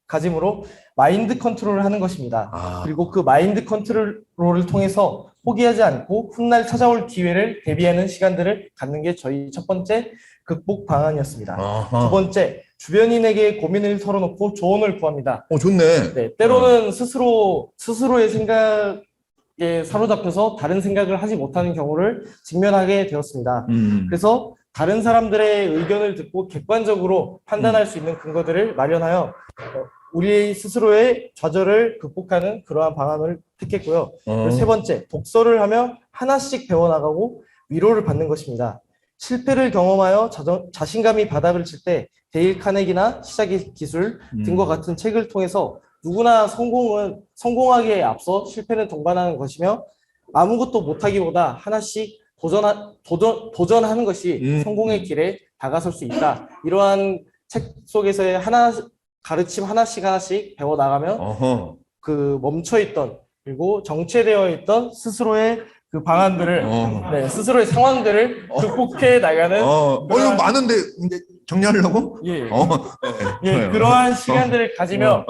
가짐으로 마인드 컨트롤을 하는 것입니다. 아, 그리고 그 마인드 컨트롤을 통해서 포기하지 않고 훗날 찾아올 기회를 대비하는 시간들을 갖는 게 저희 첫 번째 극복 방안이었습니다. 아하. 두 번째, 주변인에게 고민을 털어놓고 조언을 구합니다. 좋네. 네, 때로는 스스로의 생각에 사로잡혀서 다른 생각을 하지 못하는 경우를 직면하게 되었습니다. 그래서 다른 사람들의 의견을 듣고 객관적으로 판단할 수 있는 근거들을 마련하여 우리 스스로의 좌절을 극복하는 그러한 방안을 택했고요. 그리고 세 번째, 독서를 하며 하나씩 배워나가고 위로를 받는 것입니다. 실패를 경험하여 자신감이 바닥을 칠 때 데일 카네기나 시작의 기술 등과 같은 책을 통해서 누구나 성공하기에 앞서 실패는 동반하는 것이며 아무것도 못하기보다 하나씩 도전하는 것이 성공의 길에 다가설 수 있다. 이러한 책 속에서의 가르침 하나씩 배워나가면 그 멈춰있던 그리고 정체되어 있던 스스로의 그 방안들을 네, 스스로의 상황들을 극복해 나가는 이거 많은데 이제 정리하려고? 예, 네. 예, 그러한 시간들을 가지며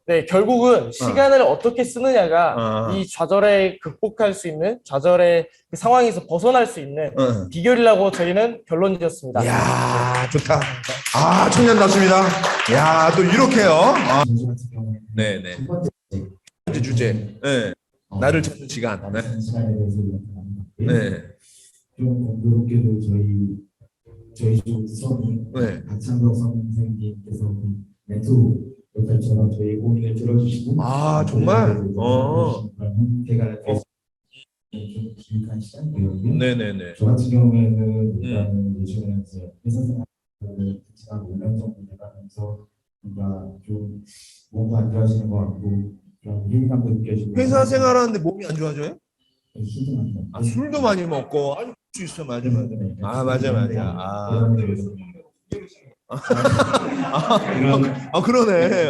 네, 결국은 시간을 어떻게 쓰느냐가 이 좌절에 극복할 수 있는 좌절의 그 상황에서 벗어날 수 있는 비결이라고 저희는 결론 지었습니다. 이야, 좋다. 아, 청년답습니다. 이야, 또 이렇게요. 전주 같은 경우에는 네네. 첫 번째 이제 주제. 네. 나를 찾는 시간. 네. 같은 시간에 대해서 이야기하는 네. 좀 공교롭게도 저희 쪽 수험이 네. 박찬석 선생님께서 멘토 역할처럼 저희 고민을 들어주시고 아, 정말? 제가 좀 기획한 시간이거든요. 네네네. 저 같은 경우에는 일단은 요즘에 이제 회사 생활을 지난 5년 정도 돼가면서 뭔가 좀 몸도 안 좋아지는 것 같고 그런 회의감도 느껴지고 회사 생활하는데 몸이 안 좋아져요? 술도 많이 먹고 아, 술도 많이 먹고. 아니, 수 있어. 맞아. 아, 맞아. 아. 그런 데에서 그러네.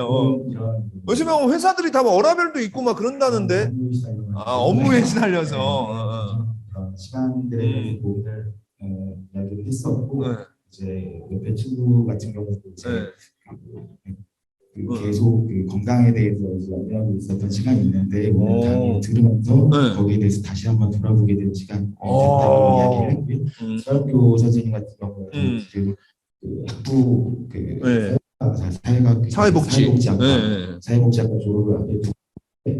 요즘에 회사들이 다 워라밸도 있고 막 그런다는데. 아, 업무에 시달려서. 그런 시간들에 대해서 고민을 이야기를 했었고 네. 이제 옆에 친구 같은 경우도 이제 네. 계속 그 건강에 대해서 이제 연구하고 있었던 시간이 있는데 오늘 오. 강의 들으면서 네. 거기에 대해서 다시 한번 돌아보게 된 시간이 오. 됐다고 이야기를 했고요. 서학교 선생님 같은 경우는 지금 그 학부 네. 사회복지학과 네. 사회복지학과 졸업을 앞에 두고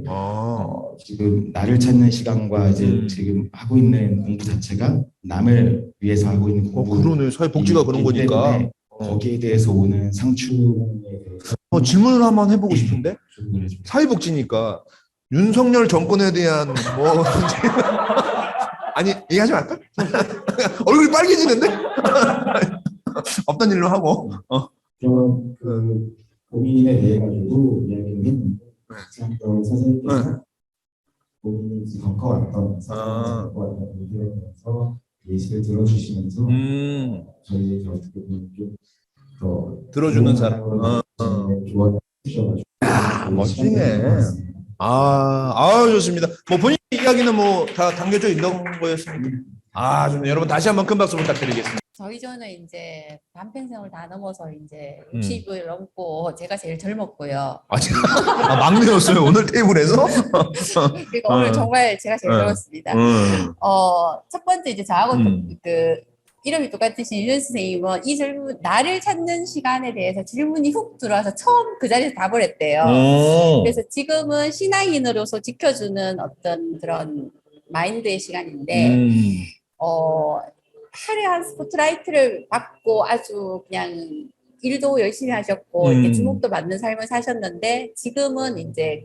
아. 지금 나를 찾는 시간과 이제 지금 하고 있는 공부 자체가 남을 위해서 하고 있는 공부. 그러네. 사회복지가 그런 거니까. 거기에 대해서 오는 상충에 대해서 질문을 한번 해보고 싶은데. 질문을 좀 사회복지니까 윤석열 정권에 대한 뭐 아니 얘기하지 말까? 얼굴이 빨개지는데? 없던 일로 하고. 그런 그 고민에 대해 가지고 이야기를 했는데 또 선생님께서 고민이 더 커왔던 얘기를 하면서 예시를 들어주시면서 저희에게 어떻게 보면 좀더 들어주는 사람. 조언을 주셔가지고 멋지네. 좋습니다. 뭐 본인 이야기는 뭐 다 담겨져 있는 거였습니다. 좋네. 여러분 다시 한번 큰 박수 부탁드리겠습니다. 저희 조는 이제 반평생을 다 넘어서 이제 60을 넘고 제가 제일 젊었고요. 막내였어요 오늘 테이블에서. 그리고 오늘 정말 제가 제일 젊었습니다. 첫 번째 이제 저하고 그 이름이 똑같으신 윤현 선생님은 이 질문 나를 찾는 시간에 대해서 질문이 훅 들어와서 처음 그 자리에서 답을 했대요. 그래서 지금은 신앙인으로서 지켜주는 어떤 그런 마인드의 시간인데 화려한 스포트라이트를 받고 아주 그냥 일도 열심히 하셨고 이렇게 주목도 받는 삶을 사셨는데 지금은 이제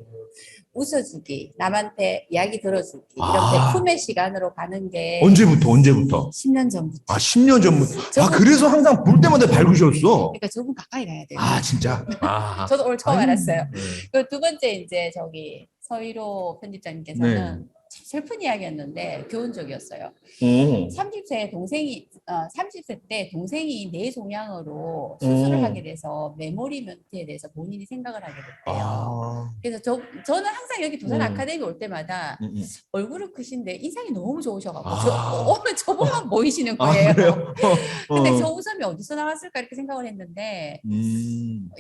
웃어주기, 남한테 이야기 들어주기 이렇게 품의 시간으로 가는 게 언제부터? 10년 전부터. 10년 전부터. 그래서 항상 볼 때마다 밝으셨어. 그러니까 조금 가까이 가야 돼요. 진짜. 저도 오늘 처음 알았어요. 그리고 두 번째 이제 저기 서희로 편집장님께서는 참 슬픈 이야기였는데 교훈적이었어요. 30세 때 동생이 뇌종양으로 수술을 하게 돼서 메모리 멘트에 대해서 본인이 생각을 하게 됐대요. 그래서 저는 항상 여기 도산 아카데미 올 때마다 얼굴은 크신데 인상이 너무 좋으셔가지고 오늘 저분만 보이시는 거예요. 근데 저 웃음이 어디서 나왔을까 이렇게 생각을 했는데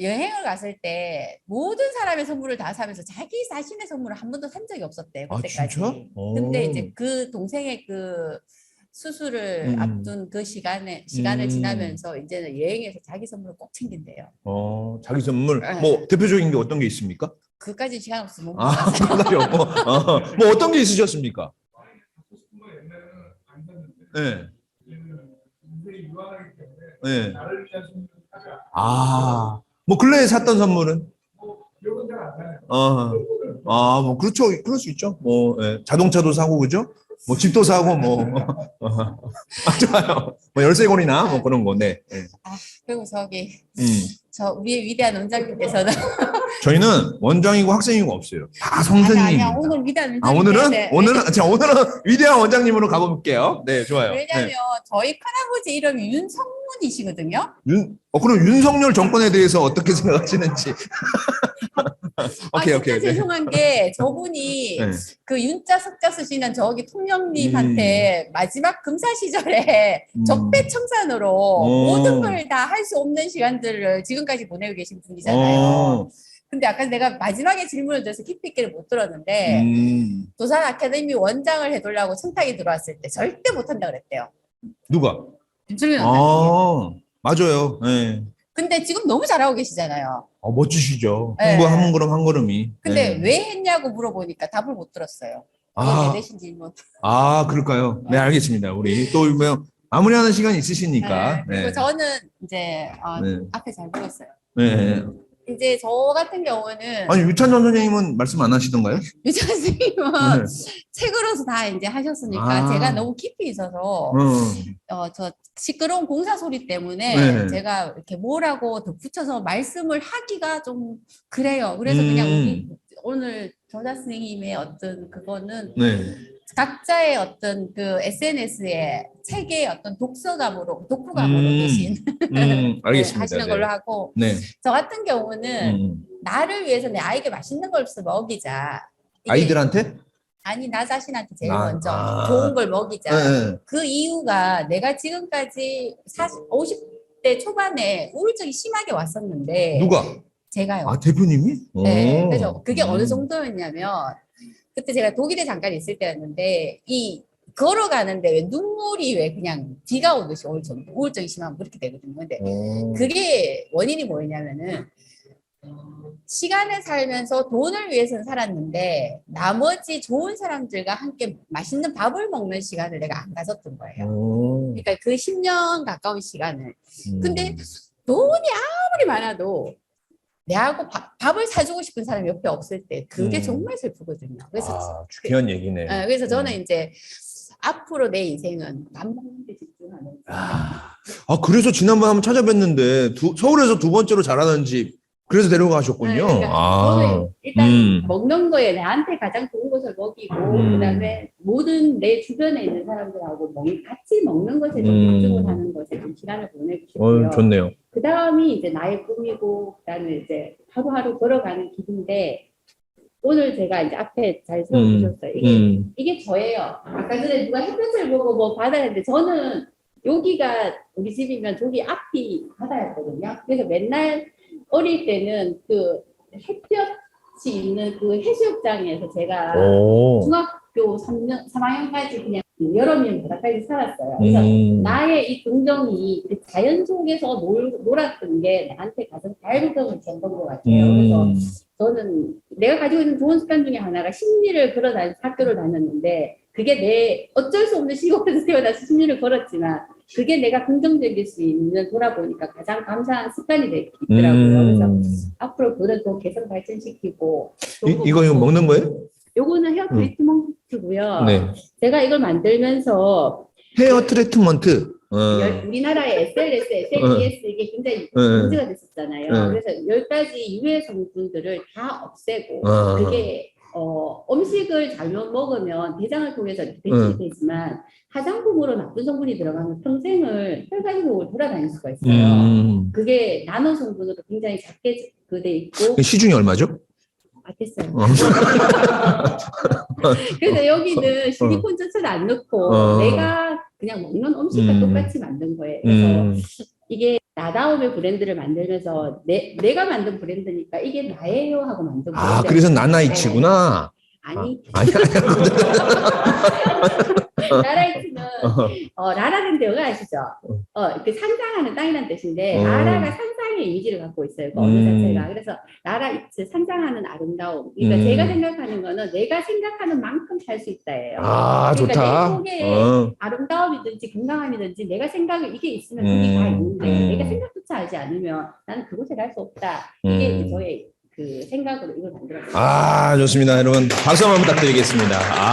여행을 갔을 때 모든 사람의 선물을 다 사면서 자기 자신의 선물을 한 번도 산 적이 없었대요. 그때까지. 근데 이제 그 동생의 그 수술을 앞둔 그 시간을 지나면서 이제는 여행에서 자기 선물을 꼭 챙긴대요. 자기 선물. 뭐 대표적인 게 어떤 게 있습니까? 그까지 시간 없으면 못 그까지 없고. 뭐 어떤 게 있으셨습니까? 네. 네. 뭐 근래에 샀던 선물은? 뭐 그렇죠. 그럴 수 있죠. 뭐 자동차도 사고 그죠? 뭐 집도 사고 뭐 좋아요. 뭐 열쇠고리나 뭐 그런 거. 네. 그리고 저 위에 위대한 원장님께서는 저희는 원장이고 학생이고 없어요. 다 선생님. 아니야 오늘 위대한 원장님. 오늘은 위대한 원장님으로 가볼게요. 네, 좋아요. 왜냐하면 저희 큰아버지 이름이 윤성문이시거든요. 그럼 윤석열 정권에 대해서 어떻게 생각하시는지. 오케이. 진짜 죄송한 게 저분이 그 윤자 석자 쓰시는 저기 통령님한테 마지막 금사 시절에 적폐청산으로 모든 걸 다 할 수 없는 시간들을 지금까지 보내고 계신 분이잖아요. 근데 아까 내가 마지막에 질문을 드려서 깊이 있게를 못 들었는데 도산 아카데미 원장을 해두려고 청탁이 들어왔을 때 절대 못한다 그랬대요. 누가? 윤석열 원장님. 맞아요. 네. 근데 지금 너무 잘하고 계시잖아요. 멋지시죠. 홍보 한 걸음 한 걸음이. 근데 왜 했냐고 물어보니까 답을 못 들었어요. 그게 내 대신 질문. 그럴까요? 네, 알겠습니다. 우리 또 뭐 마무리하는 시간이 있으시니까. 그리고 저는 이제 앞에 잘 들었어요. 네. 이제 저 같은 경우는 아니 유찬전 선생님은 말씀 안 하시던가요? 유찬 선생님은 책으로서 다 이제 하셨으니까 제가 너무 깊이 있어서 저 시끄러운 공사 소리 때문에 제가 이렇게 뭐라고 덧붙여서 말씀을 하기가 좀 그래요. 그래서 그냥 우리 오늘 저자 선생님의 어떤 그거는 각자의 어떤 그 SNS에 책의 어떤 독후감으로 계신 알겠습니다. 하시는 걸로 하고 저 같은 경우는 나를 위해서 내 아이에게 맛있는 걸 먹이자. 아이들한테? 아니 나 자신한테 제일 먼저 좋은 걸 먹이자. 그 이유가 내가 지금까지 50대 초반에 우울증이 심하게 왔었는데 누가? 제가요. 대표님이? 네. 그래서 그게 어느 정도였냐면 그때 제가 독일에 잠깐 있을 때였는데 걸어가는데 왜 눈물이 왜 그냥 비가 오듯이 우울증이 심하면 그렇게 되거든요. 근데 그게 원인이 뭐였냐면은 시간을 살면서 돈을 위해서는 살았는데 나머지 좋은 사람들과 함께 맛있는 밥을 먹는 시간을 내가 안 가졌던 거예요. 그러니까 그 10년 가까운 시간을. 근데 돈이 아무리 많아도 내하고 밥을 사주고 싶은 사람이 옆에 없을 때 그게 정말 슬프거든요. 그래서 중요한 얘기네. 그래서 저는 이제 앞으로 내 인생은 밥 먹는 데 집중하는. 그래서 지난번 한번 찾아뵀는데 서울에서 두 번째로 잘하는 집 그래서 데려가셨군요. 저는 일단 먹는 거에 나한테 가장 좋은 것을 먹이고 그다음에 모든 내 주변에 있는 사람들하고 같이 먹는 것에 좀 집중을 하는 것에 좀 시간을 보내고 싶고요. 좋네요. 그 다음이 이제 나의 꿈이고 그다음에 이제 하루하루 걸어가는 길인데 오늘 제가 이제 앞에 잘 세워주셨어요. 이게 저예요. 아까 전에 누가 햇볕을 보고 뭐 바다였는데 저는 여기가 우리 집이면 저기 앞이 바다였거든요. 그래서 맨날 어릴 때는 그 햇볕이 있는 그 해수욕장에서 제가 중학교 3학년까지 그냥 여러 명 바다까지 살았어요. 그래서 나의 이 긍정이 자연 속에서 놀았던 게 나한테 가장 자율성을 줬던 것 같아요. 그래서 저는 내가 가지고 있는 좋은 습관 중에 하나가 심리를 학교를 다녔는데 그게 어쩔 수 없는 시골에서 태어나서 심리를 걸었지만 그게 내가 긍정적일 수 있는 돌아보니까 가장 감사한 습관이 있더라고요. 그래서 앞으로 그걸 더 개선 발전시키고 이거 먹는 거예요? 요거는 헤어 트리트먼트고요. 제가 이걸 만들면서 헤어 트리트먼트. 우리나라의 SLS, SLES 이게 굉장히 문제가 됐었잖아요. 그래서 10가지 유해 성분들을 다 없애고 그게 음식을 잘못 먹으면 대장을 통해서 이렇게 배출이 되지만 화장품으로 나쁜 성분이 들어가면 평생을 혈관으로 돌아다닐 수가 있어요. 그게 나노 성분으로 굉장히 작게 돼 있고 시중이 얼마죠? 됐어요. 그래서 여기는 실리콘 자체를 안 넣고 내가 그냥 먹는 음식과 똑같이 만든 거예요. 그래서 이게 나다움의 브랜드를 만들면서 내가 만든 브랜드니까 이게 나예요 하고 만든 브랜드. 아, 그래서 나나이치구나. 아니. 아니. 라라이츠는 라라랜드 영화 아시죠? 그 산장하는 땅이라는 뜻인데 라라가 산상의 이미지를 갖고 있어요. 그 언어 자체가. 그래서 라라이츠 산장하는 아름다움. 그러니까 제가 생각하는 거는 내가 생각하는 만큼 살 수 있다예요. 아, 그러니까 좋다. 내 속에 아름다움이든지 건강함이든지 내가 생각을 이게 있으면 그게 다 있는데 내가 생각조차 하지 않으면 나는 그곳에 갈 수 없다. 이게 이제 저의 그 생각으로 이걸 만들었어요. 아, 좋습니다. 여러분 박수 한번 부탁드리겠습니다.